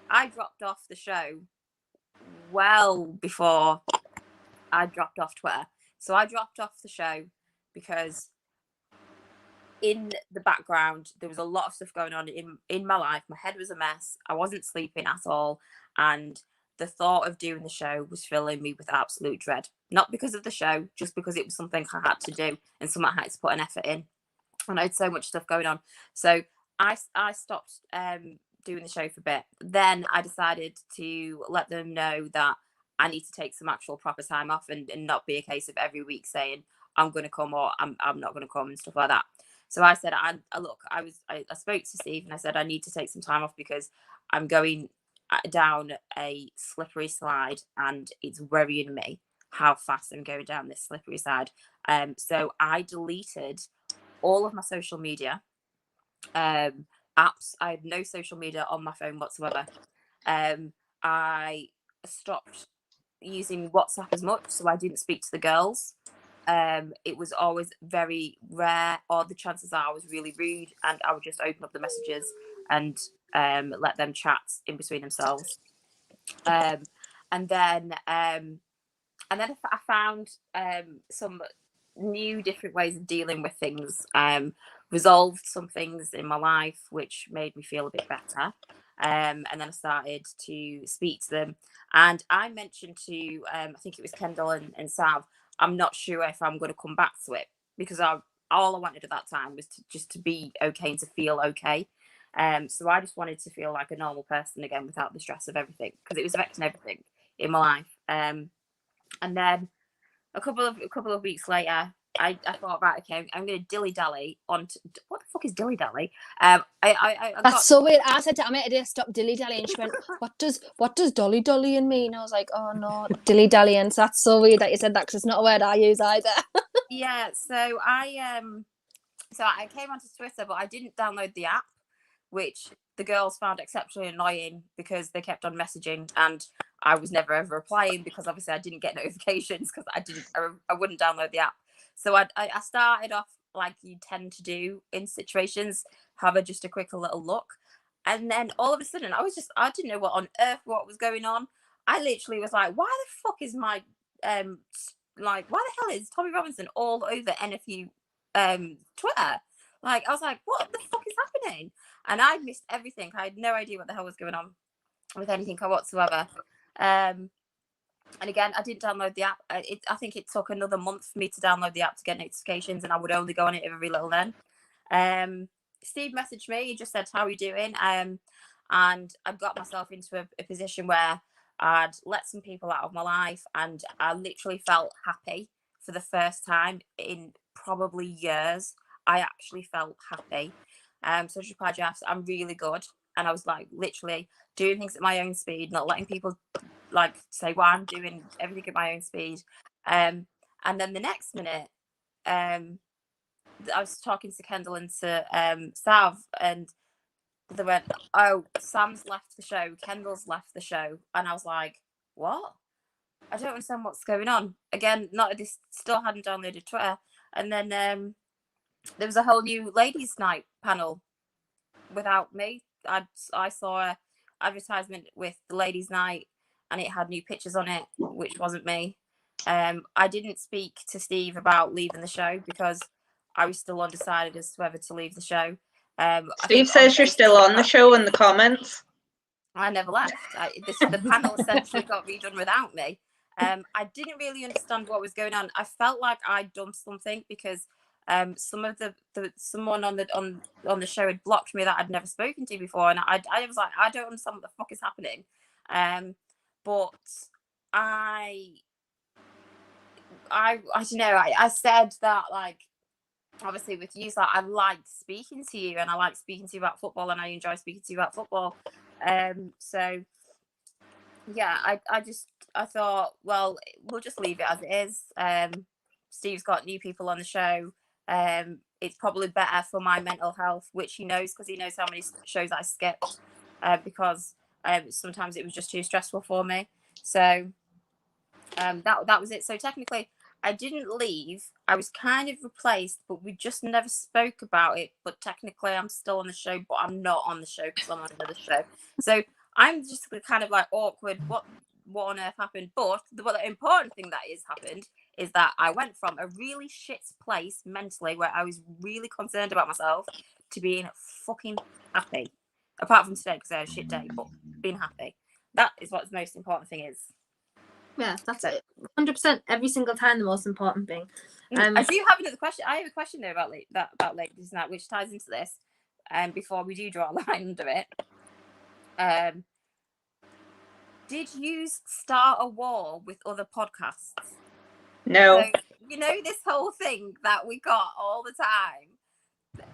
I dropped off the show well before I dropped off Twitter. So I dropped off the show because in the background there was a lot of stuff going on in my life. My head was a mess. I wasn't sleeping at all, and the thought of doing the show was filling me with absolute dread. Not because of the show, just because it was something I had to do and something I had to put an effort in. And I had so much stuff going on. So I stopped doing the show for a bit. Then I decided to let them know that I need to take some actual proper time off and not be a case of every week saying I'm going to come or I'm not going to come and stuff like that. So I said, I spoke to Steve and I said, I need to take some time off because I'm going down a slippery slide, and it's worrying me how fast I'm going down this slippery slide. So I deleted all of my social media apps. I have no social media on my phone whatsoever. I stopped using WhatsApp as much, so I didn't speak to the girls. It was always very rare, or the chances are I was really rude, and I would just open up the messages and let them chat in between themselves. And then I found some new different ways of dealing with things, resolved some things in my life which made me feel a bit better. And then I started to speak to them, and I mentioned to I think it was Kendall and Sav, I'm not sure if I'm going to come back to it, because all I wanted at that time was to be okay and to feel okay. So I just wanted to feel like a normal person again without the stress of everything, because it was affecting everything in my life. And then a couple of weeks later, I thought, right, okay, I'm going to dilly-dally on what the fuck is dilly-dally? That's so weird. I said to Amit today, stop dilly-dallying. She went, what does dolly-dollying mean? I was like, oh no, dilly-dallying. So that's so weird that you said that, because it's not a word I use either. Yeah, so I came onto Twitter, but I didn't download the app, which the girls found exceptionally annoying because they kept on messaging and I was never ever replying, because obviously I didn't get notifications because I wouldn't download the app. So I started off like you tend to do in situations, have just a quick little look, and then all of a sudden I didn't know what on earth what was going on. I literally was like, why the fuck is my why the hell is Tommy Robinson all over NFU Twitter? Like, I was like, what the fuck is happening? And I missed everything. I had no idea what the hell was going on with anything whatsoever. And again, I didn't download the app. I think it took another month for me to download the app to get notifications, and I would only go on it every little then. Steve messaged me. He just said, how are you doing? And I got myself into a position where I'd let some people out of my life, and I literally felt happy for the first time in probably years. I actually felt happy. So I just replied, yes, I'm really good. And I was like literally doing things at my own speed, not letting people like say what I'm doing, everything at my own speed. And then the next minute, I was talking to Kendall and to Sav, and they went, oh, Sam's left the show, Kendall's left the show. And I was like, what? I don't understand what's going on. Again, this still hadn't downloaded Twitter. And then there was a whole new ladies' night panel without me. I saw a advertisement with the ladies' night, and it had new pictures on it, which wasn't me. I didn't speak to Steve about leaving the show because I was still undecided as to whether to leave the show. Steve says you're still on the show in the comments. I never left. The panel essentially got redone without me. I didn't really understand what was going on. I felt like I'd done something because someone on the show had blocked me that I'd never spoken to before, and I was like, I don't understand what the fuck is happening. But I don't know. I said that, like, obviously with you, like, I liked speaking to you, and I like speaking to you about football, and I enjoy speaking to you about football. So yeah, I thought, well, we'll just leave it as it is. Steve's got new people on the show. It's probably better for my mental health, which he knows, because he knows how many shows I skipped because sometimes it was just too stressful for me. So that was it. So technically, I didn't leave. I was kind of replaced, but we just never spoke about it. But technically, I'm still on the show, but I'm not on the show because I'm on another show. So I'm just kind of like awkward. What on earth happened? But the important thing that is happened is that I went from a really shit place mentally, where I was really concerned about myself, to being fucking happy. Apart from today, because I had a shit day, but being happy. That is what the most important thing is. Yeah, that's it. 100% every single time, the most important thing. I do have another question. I have a question there about ladies night, which ties into this. Before we do draw a line under it, did you start a war with other podcasts? No. So, you know, this whole thing that we got all the time.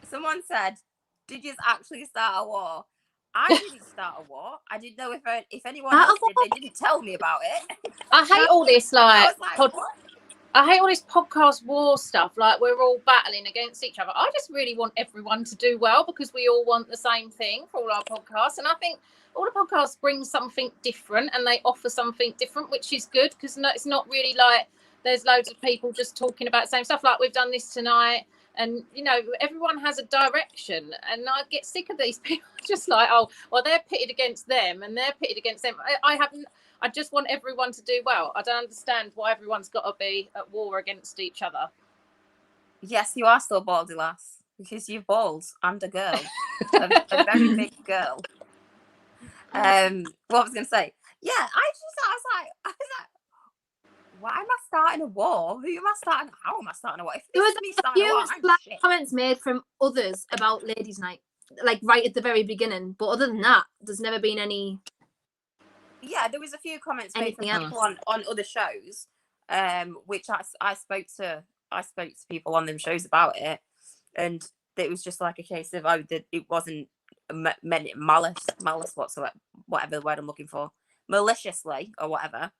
Someone said, "Did you actually start a war?" I didn't start a war. I didn't know if anyone else did. They didn't tell me about it. I hate all this I was like, what? I hate all this podcast war stuff. Like we're all battling against each other. I just really want everyone to do well because we all want the same thing for all our podcasts. And I think all the podcasts bring something different and they offer something different, which is good because it's not really like there's loads of people just talking about the same stuff. Like we've done this tonight. And, you know, everyone has a direction. And I get sick of these people just like, oh, well, they're pitted against them and they're pitted against them. I just want everyone to do well. I don't understand why everyone's got to be at war against each other. Yes, you are still baldy, lass, because you're bald and a girl, a very big girl. What was I going to say? Yeah, I was like, why am I starting a war? Who am I starting? How am I starting a war? If There was me starting a war, comments made from others about Ladies' Night, like right at the very beginning. But other than that, there's never been any. Yeah, there was a few comments made from Anything people on other shows, which I spoke to people on them shows about it, and it was just like a case of it wasn't meant malice whatsoever, whatever the word I'm looking for, maliciously or whatever.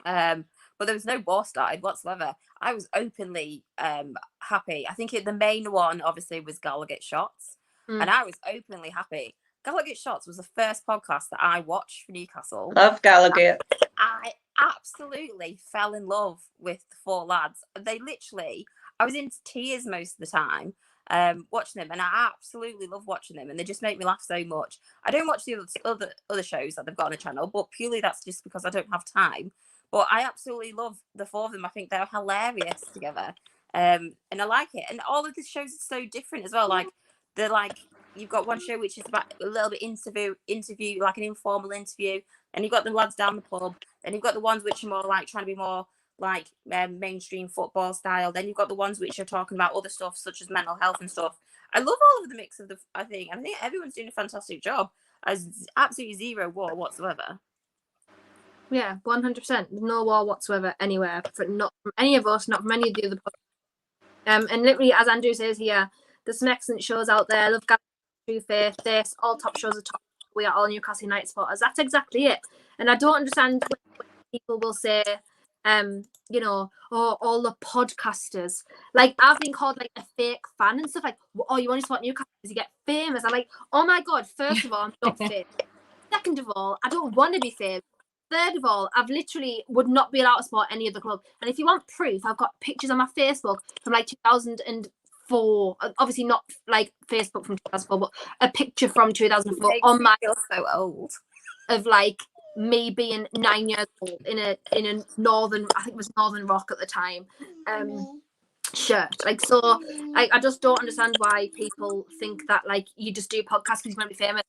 But there was no war started whatsoever. I was openly happy. I think the main one obviously was Gallagher Shots, and I was openly happy. Gallagher Shots was the first podcast that I watched for Newcastle. Love Gallagher. I absolutely fell in love with the four lads. I was in tears most of the time watching them, and I absolutely love watching them, and they just make me laugh so much. I don't watch the other shows that they've got on the channel, but purely that's just because I don't have time. But I absolutely love the four of them. I think they're hilarious together, and I like it. And all of the shows are so different as well. Like they're like, you've got one show which is about a little bit interview, like an informal interview, and you've got the lads down the pub. Then you've got the ones which are more like trying to be more like mainstream football style. Then you've got the ones which are talking about other stuff such as mental health and stuff. I love all of the mix of I think everyone's doing a fantastic job. There's absolutely zero war whatsoever. Yeah, 100%. No war whatsoever anywhere. Not from any of us, not from any of the other podcasts. And literally, as Andrew says here, there's some excellent shows out there. Love True Faith, this, all top shows are top. We are all Newcastle United supporters. That's exactly it. And I don't understand when people will say, you know, oh, all the podcasters. Like, I've been called like a fake fan and stuff. Like, oh, you only support Newcastle because you get famous. I'm like, oh my God, first of all, I'm not famous. Second of all, I don't want to be famous. Third of all, I've literally would not be allowed to support any other club. And if you want proof, I've got pictures on my Facebook from like 2004. Obviously not like Facebook from 2004, but a picture from 2004 on my. Feel so old. Of like me being 9 years old in a northern, I think it was Northern Rock at the time, shirt. Like, so I just don't understand why people think that like you just do podcasts because you want to be famous.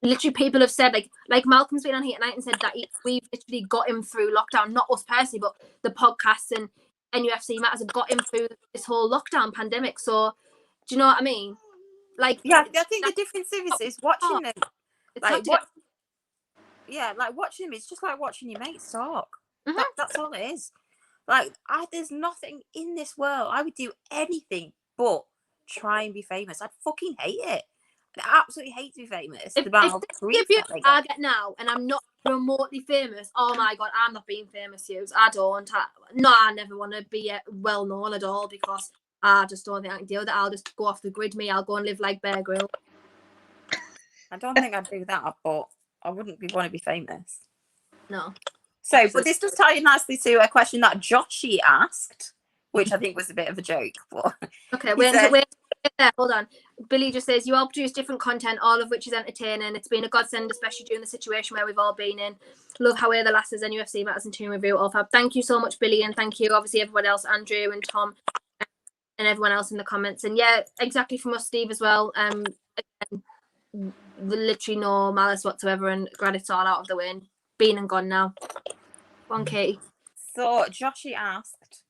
Literally, people have said like Malcolm's been on here tonight and said that we've literally got him through lockdown, not us personally, but the podcasts and UFC Matters have got him through this whole lockdown pandemic. So, do you know what I mean? Like, yeah, I think the difference is watching them. Like, like watching them is just like watching your mates talk. That's all it is. Like, there's nothing in this world I would do anything but try and be famous. I'd fucking hate it. I absolutely hate to be famous. If you target now and I'm not remotely famous, oh my God, I'm not being famous. I never want to be well known at all because I just don't think I can deal with it. I'll just go off the grid. I'll go and live like Bear Grylls. I don't think I'd do that, but I wouldn't want to be famous. No. So, but this does tie in nicely to a question that Joshy asked, which I think was a bit of a joke. But okay, wait, hold on. Billy just says, you all produce different content, all of which is entertaining. It's been a godsend, especially during the situation where we've all been in. Love Howay, the lasses, and UFC Matters and Team Review, all fab. Thank you so much, Billy, and thank you, obviously, everyone else, Andrew and Tom, and everyone else in the comments. And yeah, exactly from us, Steve, as well. Again, literally no malice whatsoever, and glad it's all out of the way and been and gone now. Go on, Katie. So, Joshy asked,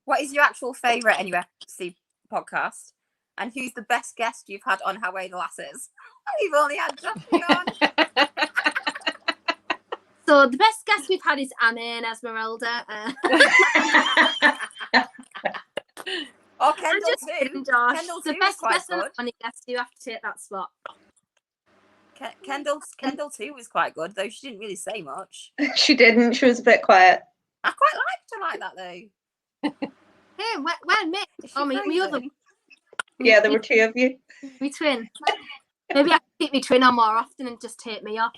what is your actual favourite UFC podcast? And who's the best guest you've had on Howay the Lasses? We've only had Joshy on. So the best guest we've had is Anna and Esmeralda. Oh, Kendall too. Josh. Kendall the too best quite guest good. on the guest, you have to take that spot. Kendall too was quite good, though she didn't really say much. She didn't. She was a bit quiet. I quite liked her like that though. Hey, when me? Is she Oh, me other. frozen? Yeah, there were two of you. Me twin. Maybe I can keep me twin on more often and just take me off.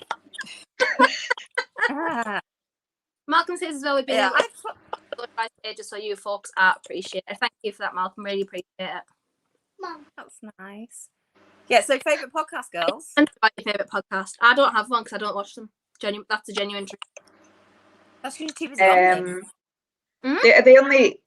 Malcolm says as well, we've been Yeah, able to good advice here just so you folks appreciate it. Thank you for that, Malcolm. Really appreciate it. that's nice. Yeah, so favourite podcast, girls? And about your favourite podcast. I don't have one because I don't watch them. That's a genuine truth. That's because you're too busy on them.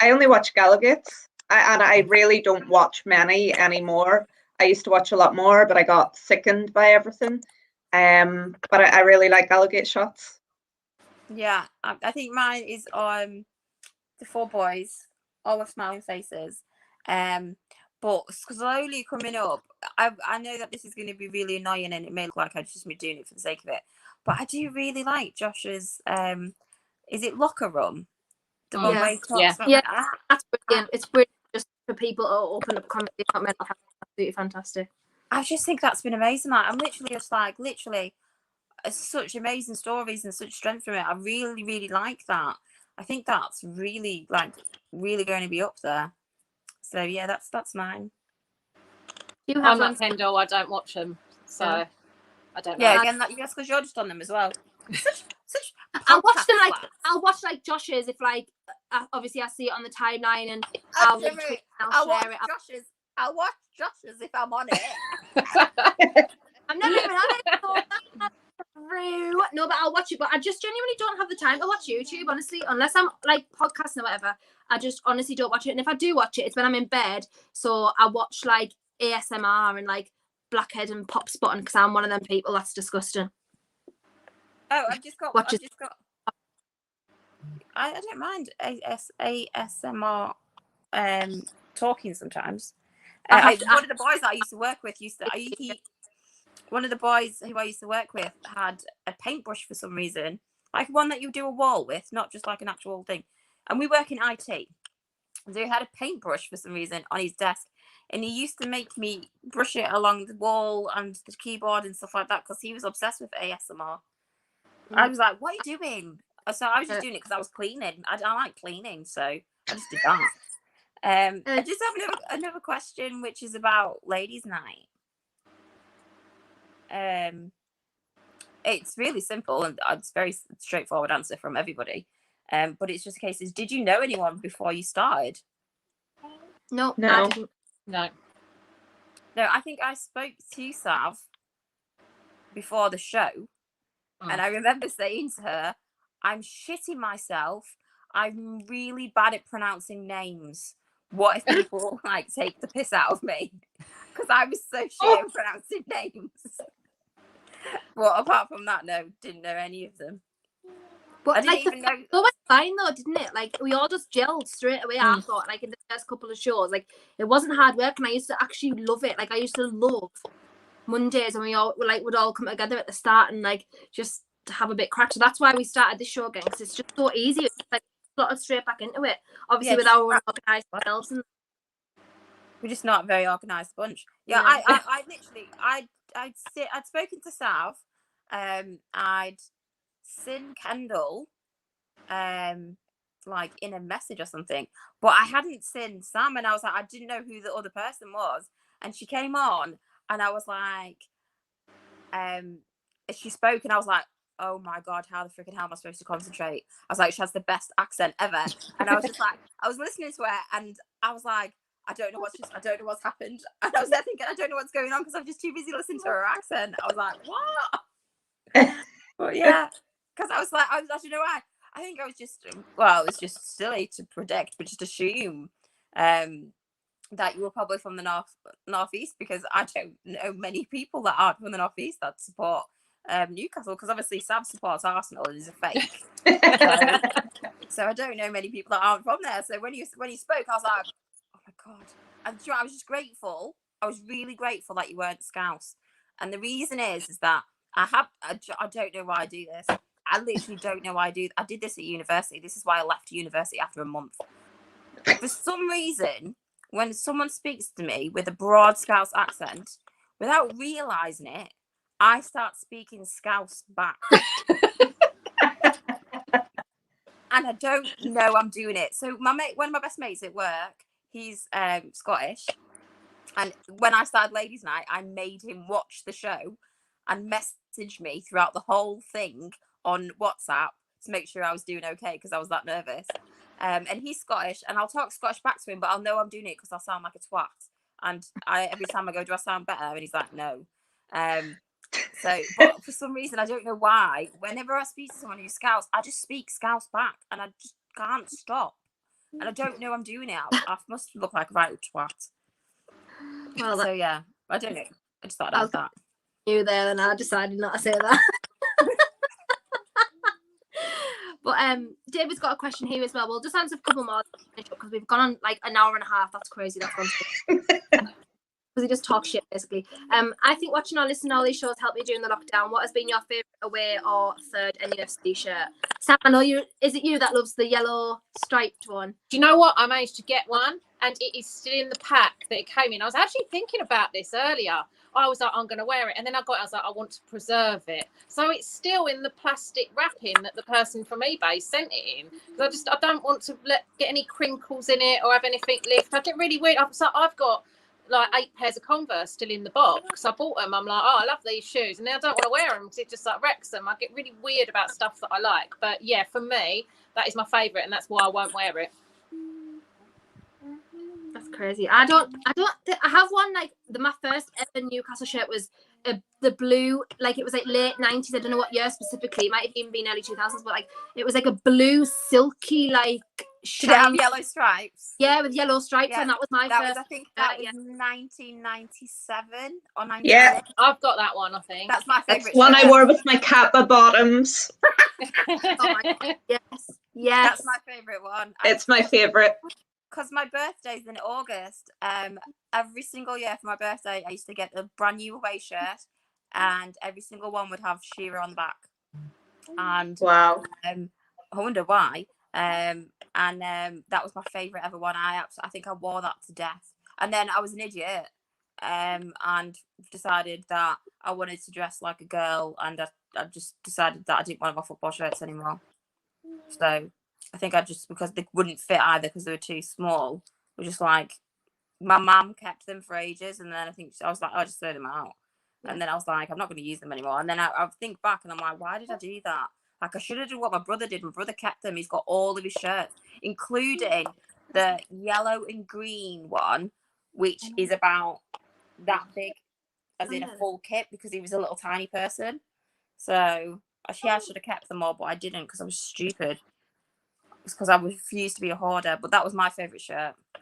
I only watch Gallowgates, and I really don't watch many anymore. I used to watch a lot more, but I got sickened by everything. But I really like Gallowgate shots. Yeah, I think mine is the four boys, all with smiling faces. But slowly coming up, I know that this is going to be really annoying, and it may look like I just be doing it for the sake of it. But I do really like Josh's. Is it Locker Room? The one where he talks about that's brilliant. It's brilliant just for people to open up conversation about mental health. Absolutely fantastic. I just think that's been amazing. Like, I'm literally just like such amazing stories and such strength from it. I really, really like that. I think that's really going to be up there. So yeah, that's mine. I'm like Kendall. I don't watch them, so I don't know. Yeah, again, that's because you're just on them as well. I'll watch like Josh's if obviously I see it on the timeline and I'll share it. I'll watch Josh's if I'm on it. I'm never even on it. So no, but I'll watch it. But I just genuinely don't have the time to watch YouTube, honestly, unless I'm like podcasting or whatever. I just honestly don't watch it. And if I do watch it, it's when I'm in bed. So I watch like ASMR and like Blackhead and Pop Spotting because I'm one of them people. That's disgusting. Oh, I don't mind ASMR talking sometimes. One of the boys that I used to work with one of the boys who I used to work with had a paintbrush for some reason, like one that you do a wall with, not just like an actual thing. And we work in IT. So he had a paintbrush for some reason on his desk, and he used to make me brush it along the wall and the keyboard and stuff like that because he was obsessed with ASMR. I was like, what are you doing? So I was just doing it because I was cleaning. I like cleaning, so I just did that. I just have another question, which is about ladies' night. It's really simple and it's very straightforward answer from everybody. But it's just a case is, did you know anyone before you started? No. No. No, I think I spoke to Sav before the show. And I remember saying to her, I'm shitting myself. I'm really bad at pronouncing names. What if people take the piss out of me? Because I was so shit at pronouncing names. Well, apart from that, no, didn't know any of them. But I didn't even know. It was fine though, didn't it? Like we all just gelled straight away. I thought, like in the first couple of shows, like it wasn't hard work, and I used to actually love it. Like I used to love Mondays, and we all would all come together at the start and just to have a bit crack. So that's why we started this show again, because it's just so easy. It's slotted straight back into it. Obviously, with our own organised selves, and we're just not a very organised bunch. Yeah, no. I literally, I'd spoken to Sav, I'd seen Kendall, in a message or something, but I hadn't seen Sam, and I was like, I didn't know who the other person was, and she came on, and I was like, she spoke, and I was like, oh my god, how the freaking hell am I supposed to concentrate? I was like, she has the best accent ever, and I was just like, I was listening to her, and I was like, I don't know what's happened, and I was there thinking, I don't know what's going on because I'm just too busy listening to her accent. I was like, what? But yeah, because I was like, I don't know why. I think I was just, it was just silly to predict, but just assume that you were probably from the northeast, because I don't know many people that aren't from the northeast that support Newcastle, because obviously Sam supports Arsenal and is a fake. So I don't know many people that aren't from there. So when you spoke, I was like, oh my god! And I was just grateful. I was really grateful that you weren't Scouse. And the reason is that I don't know why I do this. I literally don't know why I do. I did this at university. This is why I left university after a month. For some reason, when someone speaks to me with a broad Scouse accent, without realising it, I start speaking Scouse back. And I don't know I'm doing it. So one of my best mates at work, he's Scottish. And when I started Ladies Night, I made him watch the show and message me throughout the whole thing on WhatsApp to make sure I was doing okay because I was that nervous. And he's Scottish, and I'll talk Scottish back to him, but I'll know I'm doing it because I'll sound like a twat. And every time I go, do I sound better? And he's like, no. But for some reason, I don't know why, whenever I speak to someone who's Scouse, I just speak Scouse back, and I just can't stop. And I don't know I'm doing it. I must look like a right twat. Well, So yeah, I don't know. I just thought I'd that. You there, and I decided not to say that. But David's got a question here as well. We'll just answer a couple more because we've gone on like an hour and a half. That's crazy. That's one. Because he just talks shit basically. I think watching or listening to all these shows helped you during the lockdown. What has been your favourite away or third NUFC shirt? Sam, I know you. Is it you that loves the yellow striped one? Do you know what? I managed to get one, and it is still in the pack that it came in. I was actually thinking about this earlier. I was like, I'm going to wear it, and then I was like, I want to preserve it. So it's still in the plastic wrapping that the person from eBay sent it in. Because I don't want to get any crinkles in it or have anything lift. I get really weird. I've got like 8 pairs of Converse still in the box. I bought them. I'm like, oh, I love these shoes, and then I don't want to wear them because it just like wrecks them. I get really weird about stuff that I like. But yeah, for me, that is my favourite, and that's why I won't wear it. That's crazy. I have one like my first ever Newcastle shirt was the blue, like it was like late 90s. I don't know what year specifically. It might have even been early 2000s, but like it was like a blue silky like Did it have yellow stripes? Yeah, with yellow stripes, and that was my first. I think that was 1997 or 98. Yeah, I've got that one. I think that's my favourite. That's one I wore with my Kappa bottoms. Oh my God. Yes, that's my favourite one. It's my favourite. Because my birthday's in August. Every single year for my birthday, I used to get a brand new away shirt, and every single one would have Shearer on the back. And wow, I wonder why. That was my favourite ever one. I think I wore that to death. And then I was an idiot, and decided that I wanted to dress like a girl, and I just decided that I didn't want my football shirts anymore. So I think because they wouldn't fit either because they were too small. It was just like my mum kept them for ages, and then I was like, I just threw them out. And then I was like, I'm not going to use them anymore. And then I think back, and I'm like, why did I do that? Like, I should have done what my brother did. My brother kept them. He's got all of his shirts, including the yellow and green one, which is about that big, as in a full kit, because he was a little tiny person. So I should have kept them all, but I didn't because I was stupid. It's because I refused to be a hoarder. But that was my favourite shirt. I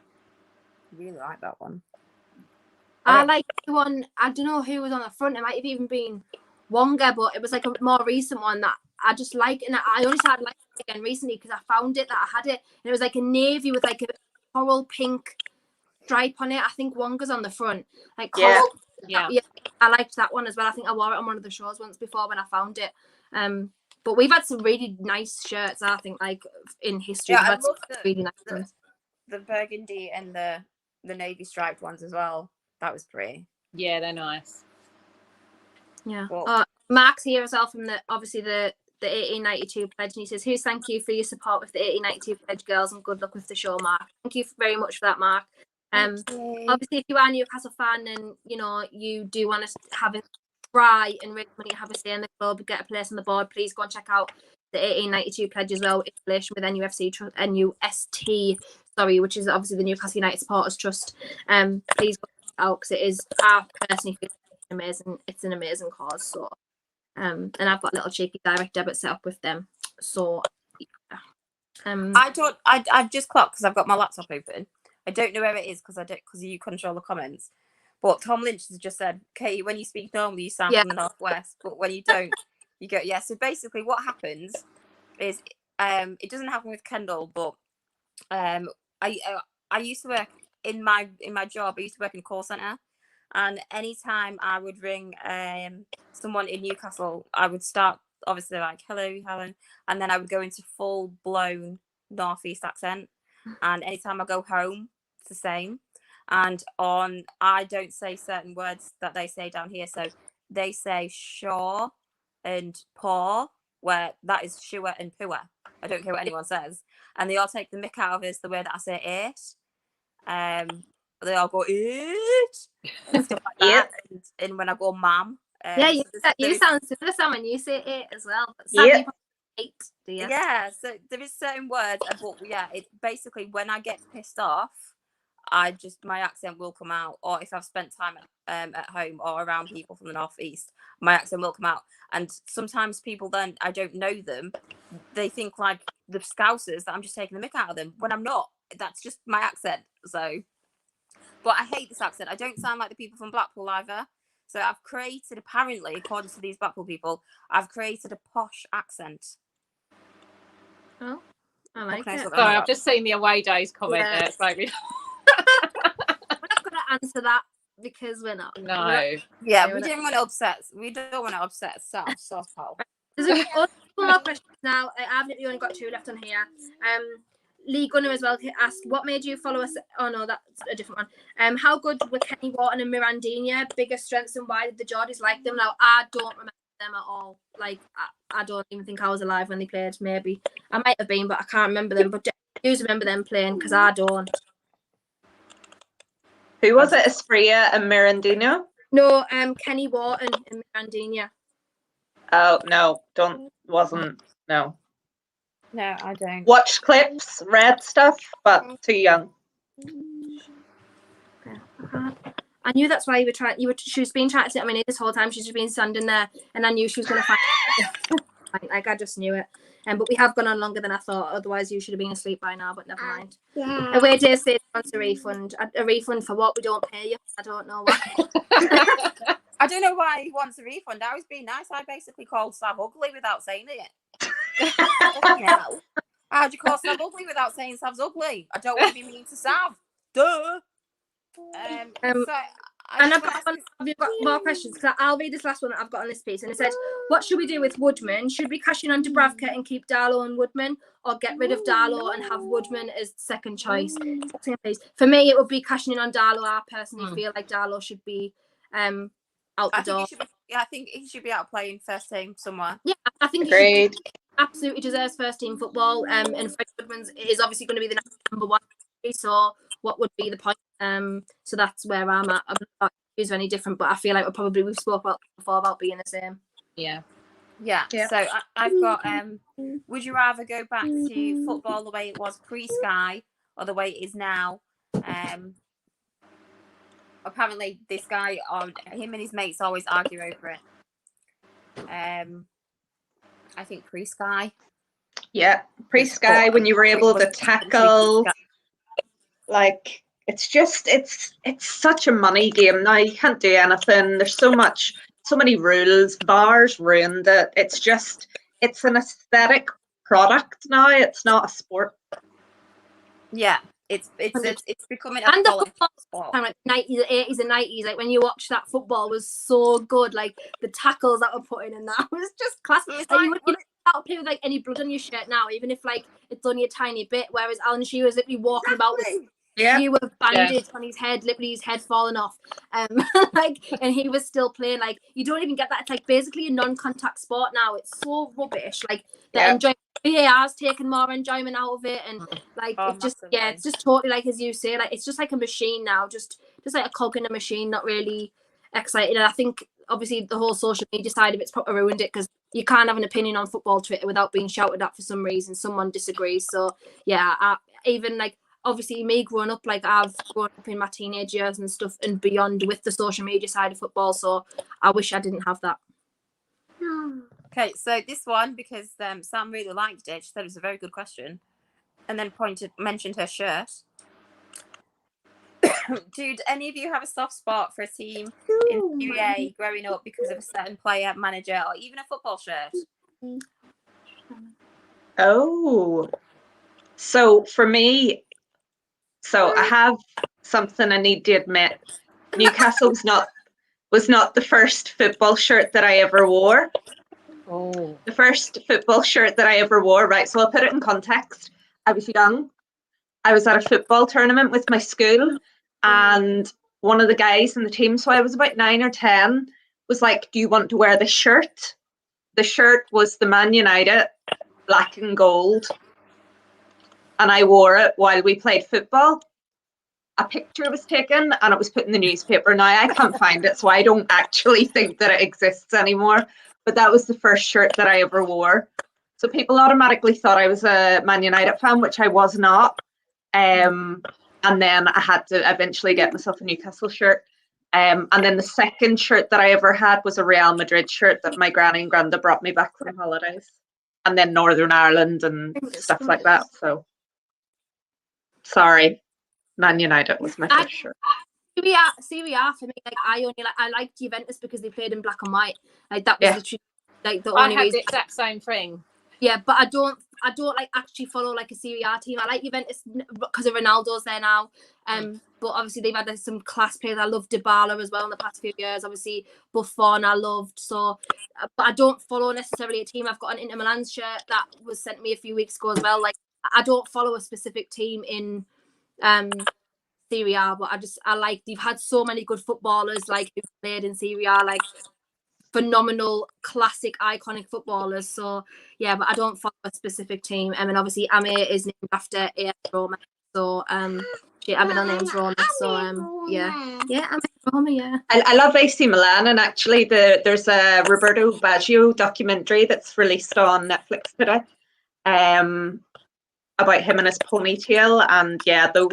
really like that one. I like the one. I don't know who was on the front. It might have even been Wonga, but it was like a more recent one that I just like, and I only started liking it again recently because I found it that I had it, and it was like a navy with like a coral pink stripe on it. I think Wonga's on the front, like coral. Yeah. I liked that one as well. I think I wore it on one of the shows once before when I found it. But we've had some really nice shirts, I think, like in history. Yeah, I love really nice ones. The burgundy and the navy striped ones as well. That was pretty. Yeah, they're nice. Yeah. Mark's here as well from the 1892 pledge, and he says, "Here's thank you for your support with the 1892 pledge, girls, and good luck with the show, Mark." Thank you very much for that, Mark. Obviously, if you are a Newcastle fan and you do want to have a try and raise money, have a say in the club, get a place on the board, please go and check out the 1892 pledge as well in relation with NUST, which is obviously the Newcastle United Supporters Trust. Please go check it out because it is, I personally feel amazing. It's an amazing cause. So, and I've got a little cheeky direct debit set up with them. So, I've just clocked because I've got my laptop open. I don't know where it is because you control the comments. But Tom Lynch has just said, Katie, when you speak normally, you sound from the northwest, but when you don't, you go, yeah. So basically, what happens is, it doesn't happen with Kendall, but I used to work in my job. I used to work in a call center, and anytime I would ring someone in Newcastle, I would start obviously like hello, Helen, and then I would go into full blown northeast accent. And anytime I go home, it's the same. And I don't say certain words that they say down here. So they say shaw and paw, where that is shua and pua. I don't care what anyone says. And they all take the mick out of it, the way that I say it. They all go it and stuff like that. And when I go mum. Yeah, so you sound similar, Sam, when you say it as well. But Sam, Yeah. you probably hate, do you? Yeah, so there is certain words, but yeah, it basically when I get pissed off, my accent will come out, or if I've spent time at home or around people from the northeast, my accent will come out. And sometimes people, then I don't know them, they think like the Scousers that I'm just taking the mick out of them when I'm not. That's just my accent. So, but I hate this accent. I don't sound like the people from Blackpool either. So I've created, apparently, according to these Blackpool people, I've created a posh accent. Oh, I like it. Sorry, I've just seen the away days comment there. It's like, we're not going to answer that because we're not. no. Yeah, we don't want to upset. We don't want to upset South Pole. There's a couple more questions now. I've only got 2 left on here. Lee Gunner as well asked, what made you follow us? Oh no, that's a different one. How good were Kenny Wharton and Mirandinha? Biggest strengths, and why did the Geordies like them? Now, I don't remember them at all. Like, I don't even think I was alive when they played. Maybe I might have been, but I can't remember them. But I do remember them playing, because I don't. Who was it? Espria and Mirandinho? No, Kenny Wharton and Mirandinha. Oh no, wasn't. No. No, I don't. Watched clips, read stuff, but too young. I knew that's why she was being trying to sit on my knee this whole time. She's just been standing there, and I knew she was going to find like, I just knew it. But we have gone on longer than I thought. Otherwise, you should have been asleep by now. But never mind. Yeah. Away Day says wants a refund. A refund for what? We don't pay you. I don't know why. I don't know why he wants a refund. I was being nice. I basically called Sav ugly without saying it. How'd you call Sav ugly without saying Sav's ugly? I don't want to be mean to Sav. Duh. And I've got more questions, because I'll read this last one that I've got on this piece. And it said, what should we do with Woodman? Should we cash in on Dubravka and keep Darlow and Woodman, or get rid of Darlow and have Woodman as second choice? For me, it would be cashing in on Darlow. I personally feel like Darlow should be out the door. I think he should be out playing first team somewhere. Yeah, I think Agreed. he absolutely deserves first team football. And Fred Woodman's is obviously going to be the number one. So what would be the point? So that's where I'm at. I'm not accused of any different, but I feel like we've spoke about before about being the same. Yeah. So I've got would you rather go back to football the way it was pre-Sky or the way it is now? Apparently this guy, him and his mates always argue over it. I think pre-Sky. Yeah, pre-Sky, when you were able to tackle, like, it's such a money game now. You can't do anything. There's so many rules. VAR's ruined it. It's an aesthetic product now. It's not a sport. Yeah, it's becoming a and the sport. Like 90s, 80s, and 90s. Like when you watch that, football was so good. Like the tackles that were put in, and that was just classic. Like, you wouldn't play with like any blood on your shirt now, even if like it's only a tiny bit. Whereas Alan Shearer was literally walking about with you with bandage on his head, literally his head falling off. Like, and he was still playing. Like, you don't even get that. It's like basically a non-contact sport now. It's so rubbish. Like the enjoyment, VAR's taken more enjoyment out of it, and like it's just totally like, as you say, like it's just like a machine now, just like a cog in a machine, not really exciting. And I think obviously the whole social media side of it's probably ruined it, because you can't have an opinion on football Twitter without being shouted at for some reason. Someone disagrees. So yeah, even like, obviously me growing up, like I've grown up in my teenage years and stuff and beyond with the social media side of football, so I wish I didn't have that. Okay, so this one, because Sam really liked it, she said it was a very good question, and then mentioned her shirt. Did any of you have a soft spot for a team in Serie A growing up because of a certain player, manager, or even a football shirt? Oh, so for me, I have something I need to admit. Newcastle was not the first football shirt that I ever wore. Oh. The first football shirt that I ever wore, right? So I'll put it in context. I was young. I was at a football tournament with my school, and one of the guys in the team, so I was about 9 or 10, was like, do you want to wear the shirt? The shirt was the Man United black and gold. And I wore it while we played football. A picture was taken and it was put in the newspaper. Now I can't find it, so I don't actually think that it exists anymore. But that was the first shirt that I ever wore. So people automatically thought I was a Man United fan, which I was not. And then I had to eventually get myself a Newcastle shirt. And then the second shirt that I ever had was a Real Madrid shirt that my granny and granda brought me back from holidays. And then Northern Ireland and stuff like that. So sorry, Man United was my first shirt. Serie A for me, like I liked Juventus because they played in black and white. Like that was literally like the only I had reason. the exact same thing. Yeah, but I don't like actually follow like a Serie A team. I like Juventus because of Ronaldo's there now. But obviously they've had like, some class players. I love Dybala as well in the past few years. Obviously Buffon I loved. So, but I don't follow necessarily a team. I've got an Inter Milan shirt that was sent me a few weeks ago as well. Like I don't follow a specific team in Serie A, but I like they've had so many good footballers like who played in Serie A, like phenomenal, classic, iconic footballers. So yeah, but I don't follow a specific team. And obviously Ame is named after AS Roma. So her middle name's Roma. So yeah, Ame Roma. Yeah. I love AC Milan, and actually there's a Roberto Baggio documentary that's released on Netflix today, about him and his ponytail. And yeah, the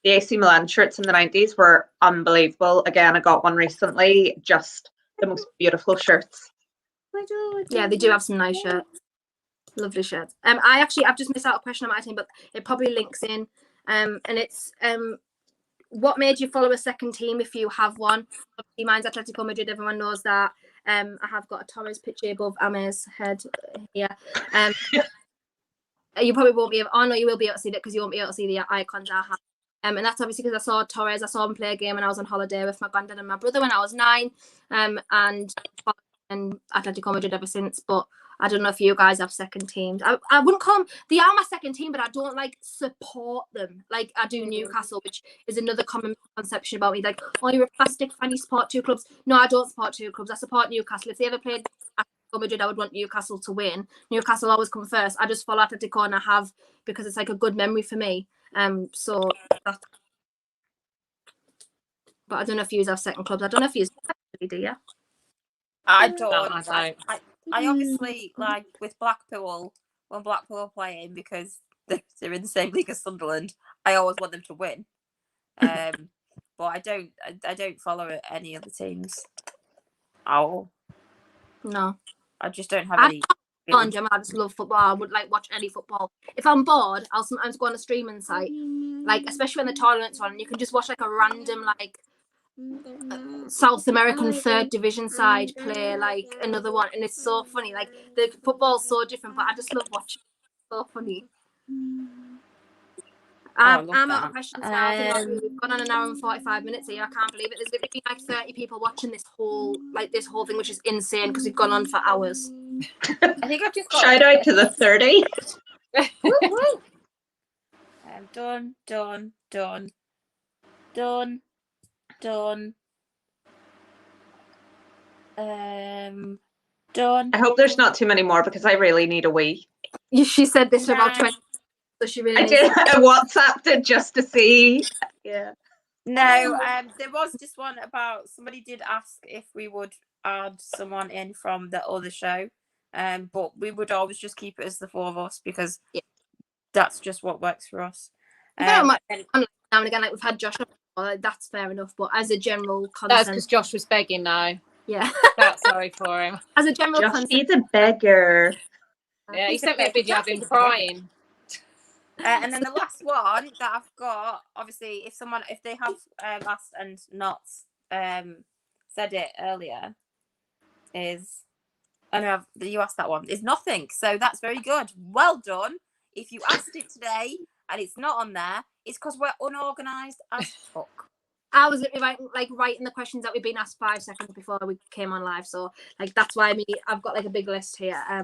AC Milan shirts in the 90s were unbelievable. Again, I got one recently. Just the most beautiful shirts. Yeah, they do have some nice shirts. Lovely shirts. I've just missed out a question on my team, but it probably links in. And it's what made you follow a second team if you have one? Obviously, mine's Atletico Madrid. Everyone knows that. I have got a Torres picture above Ame's head here. You probably won't be able. Oh no, you will be able to see it because you won't be able to see the icons I have. And that's obviously because I saw Torres. I saw him play a game when I was on holiday with my granddad and my brother when I was 9. And Atletico Madrid ever since. But I don't know if you guys have second teams. I wouldn't call them. They are my second team, but I don't like support them like I do Newcastle, which is another common conception about me. Like, oh, you're a plastic fan. You support 2 clubs. No, I don't support 2 clubs. I support Newcastle. If they ever played Atletico Madrid, I would want Newcastle to win. Newcastle always come first. I just follow Atletico, and I have because it's like a good memory for me. So that's, but I don't know if you have second clubs. I don't know if you do you? I don't. No, I don't. I obviously like with Blackpool when Blackpool are playing because they're in the same league as Sunderland. I always want them to win. But I don't follow any other teams. Oh No, I just don't have any. I just love football. I would like watch any football. If I'm bored, I'll sometimes go on a streaming site, like especially when the tournament's on, and you can just watch like a random like South American 3rd division side play like another one, and it's so funny. Like the football's so different, but I just love watching. It's so funny. I'm out of questions now. I think we've gone on an hour and 45 minutes here. I can't believe it. There's literally like 30 people watching this whole thing, which is insane because we've gone on for hours. I think I've just got shout out to the 30. Done. Done. I hope there's not too many more because I really need a wee. She said this for about 20. So she really I did. I WhatsApped it just to see. Yeah. No, there was just one about somebody did ask if we would add someone in from the other show, but we would always just keep it as the 4 of us because that's just what works for us. Now and again, like we've had Josh, that's fair enough. But as a general consensus, That's because Josh was begging though. Yeah, Felt sorry for him. as a general Just consensus, he's a beggar. Yeah, he sent me a video of him crying. And then the last one that I've got, obviously, if they have asked and not said it earlier, is you asked that one is nothing. So that's very good. Well done. If you asked it today and it's not on there, it's because we're unorganised as fuck. I was writing the questions that we've been asked 5 seconds before we came on live. So like that's why I've got like a big list here. I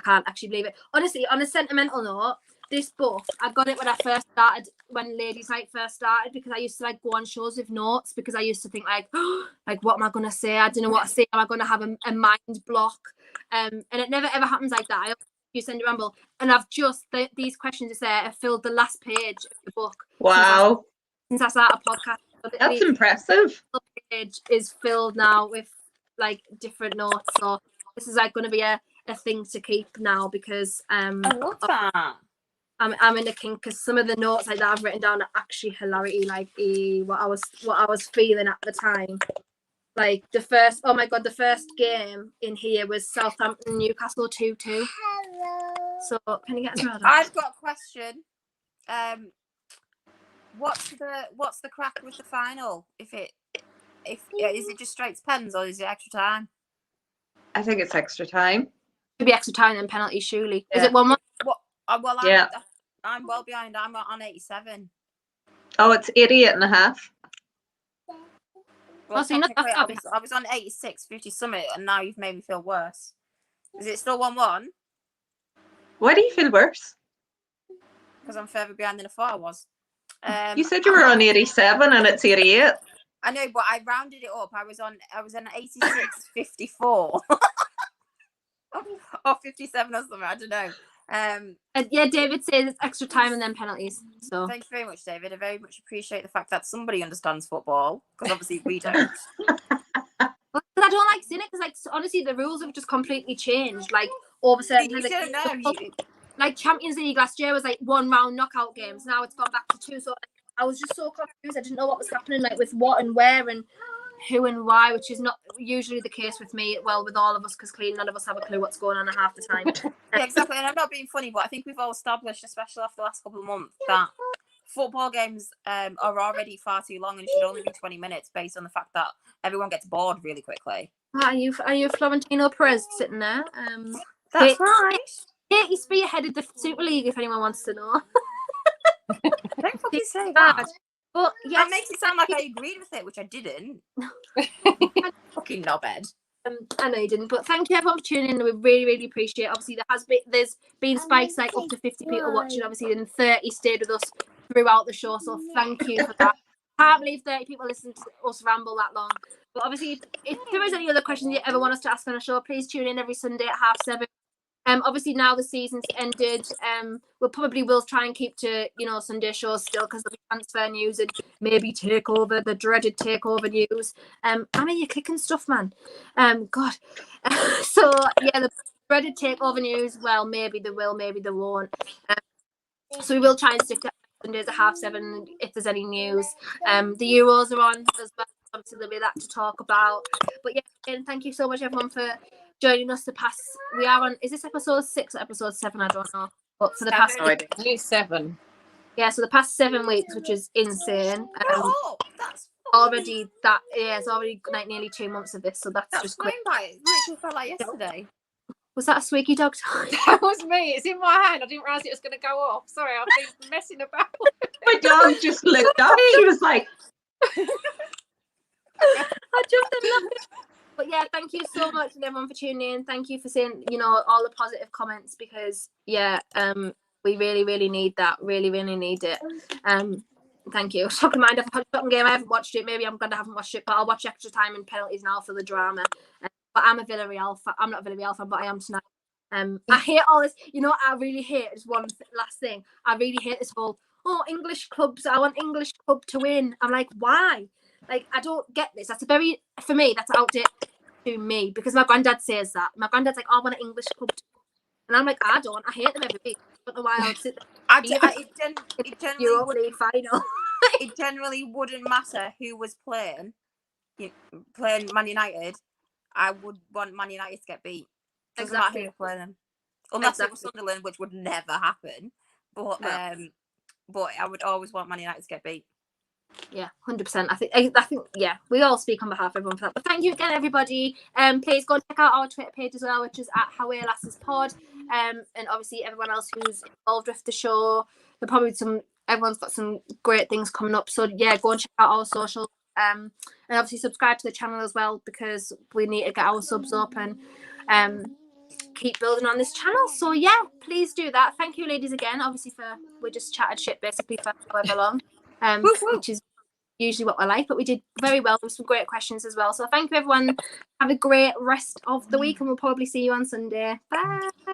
can't actually believe it. Honestly, on a sentimental note, this book, I got it when I first started, when Ladies Night first started, because I used to like go on shows with notes, because I used to think like, like, what am I going to say? I don't know what to say. Am I going to have a mind block? And it never ever happens like that. You send a ramble, and I've just these questions is there have filled the last page of the book. Wow. Since I started a podcast. That's impressive. The page is filled now with like different notes. So this is like going to be a thing to keep now, because I love that. I'm in a kink, because some of the notes like that I've written down are actually hilarity, like what I was feeling at the time. Like the first game in here was Southampton Newcastle 2-2. So can you get us around? I've got a question. What's the crack with the final? Is it just straight to pens, or is it extra time? I think it's extra time. Maybe extra time and penalties, surely. Yeah. Is it 1-1? I'm well behind. I'm on 87. Oh, it's 88.5. Well, so you're not that I was on 86.50 something, and now you've made me feel worse. Is it still 1-1? Why do you feel worse? Because I'm further behind than I thought I was. You said you were on 87 and it's 88. I know, but I rounded it up. I was on 86.54 or 57 or something. I don't know. Yeah, David says it's extra time and then penalties. So thank you very much, David. I very much appreciate the fact that somebody understands football, because obviously we don't. But I don't like seeing it, because like honestly the rules have just completely changed. Like all of a sudden, You don't know. Like Champions League last year was like 1 round knockout games. Now it's gone back to 2. So I was just so confused. I didn't know what was happening, like with what and where and who and why, which is not usually the case with me. Well, with all of us, because clearly none of us have a clue what's going on at half the time. Yeah, exactly. And I'm not being funny, but I think we've all established, especially after the last couple of months, that football games are already far too long and should only be 20 minutes, based on the fact that everyone gets bored really quickly. Are you Florentino Perez sitting there? That's right. He spearheaded the Super League, if anyone wants to know. Don't fucking say that. But yes, that makes it sound like I agreed with it, which I didn't. Fucking knobhead. I know you didn't, but thank you everyone for tuning in. We really, really appreciate it. Obviously, there's been spikes like up to 50 people watching, obviously, and 30 stayed with us throughout the show. So thank you for that. Can't believe 30 people listened to us ramble that long. But obviously, if there is any other questions you ever want us to ask on the show, please tune in every Sunday at 7:30. Obviously now the season's ended. We'll probably will try and keep to Sunday shows still, because there'll be transfer news and maybe takeover, the dreaded takeover news. Anna, you're clicking stuff, man. God. So yeah, the dreaded takeover news. Well, maybe they will, maybe they won't. So we will try and stick to Sundays at 7:30 if there's any news. The Euros are on as well. Obviously there'll be that to talk about. But yeah, again, thank you so much everyone for joining us. We are on, is this episode 6 or episode 7? I don't know. But for the past 7. Yeah, so the past 7 weeks, which is insane. That's already it's already like nearly 2 months of this, so that's just quick. By. It literally felt like yesterday. Was that a squeaky dog time? That was me. It's in my hand. I didn't realise it was going to go off. Sorry, I've been messing about. My dog just looked up. She was like, I jumped in laughing. But yeah, thank you so much everyone for tuning in. Thank you for saying, all the positive comments, because we really, really need that. Really, really need it. Thank you. Talking mind of a fucking game. I haven't watched it. Maybe I'm gonna haven't watched it, but I'll watch extra time and penalties now for the drama. But I'm a Villarreal fan. I'm not a Villarreal fan, but I am tonight. I hate all this. I really hate this one last thing. I really hate this whole English clubs. I want English club to win. I'm like, why? Like, I don't get this. For me, that's outdated to me, because my granddad says that. My granddad's like, I want an English club to win. And I'm like, I don't. I hate them every week. I don't know why I would sit there. It generally wouldn't matter who was playing Man United. I would want Man United to get beat. Doesn't matter who play them, unless it was Sunderland, which would never happen. But I would always want Man United to get beat. Yeah, 100%. I think yeah, we all speak on behalf of everyone for that. But thank you again, everybody. Please go and check out our Twitter page as well, which is at Howay Lasses Pod. And obviously everyone else who's involved with the show. Everyone's got some great things coming up. So yeah, go and check out our socials. And obviously subscribe to the channel as well, because we need to get our subs up and keep building on this channel. So yeah, please do that. Thank you, ladies, again. Obviously, we just chatted shit basically for however long, which is usually what we're like. But we did very well with some great questions as well. So thank you, everyone. Have a great rest of the week, and we'll probably see you on Sunday. Bye.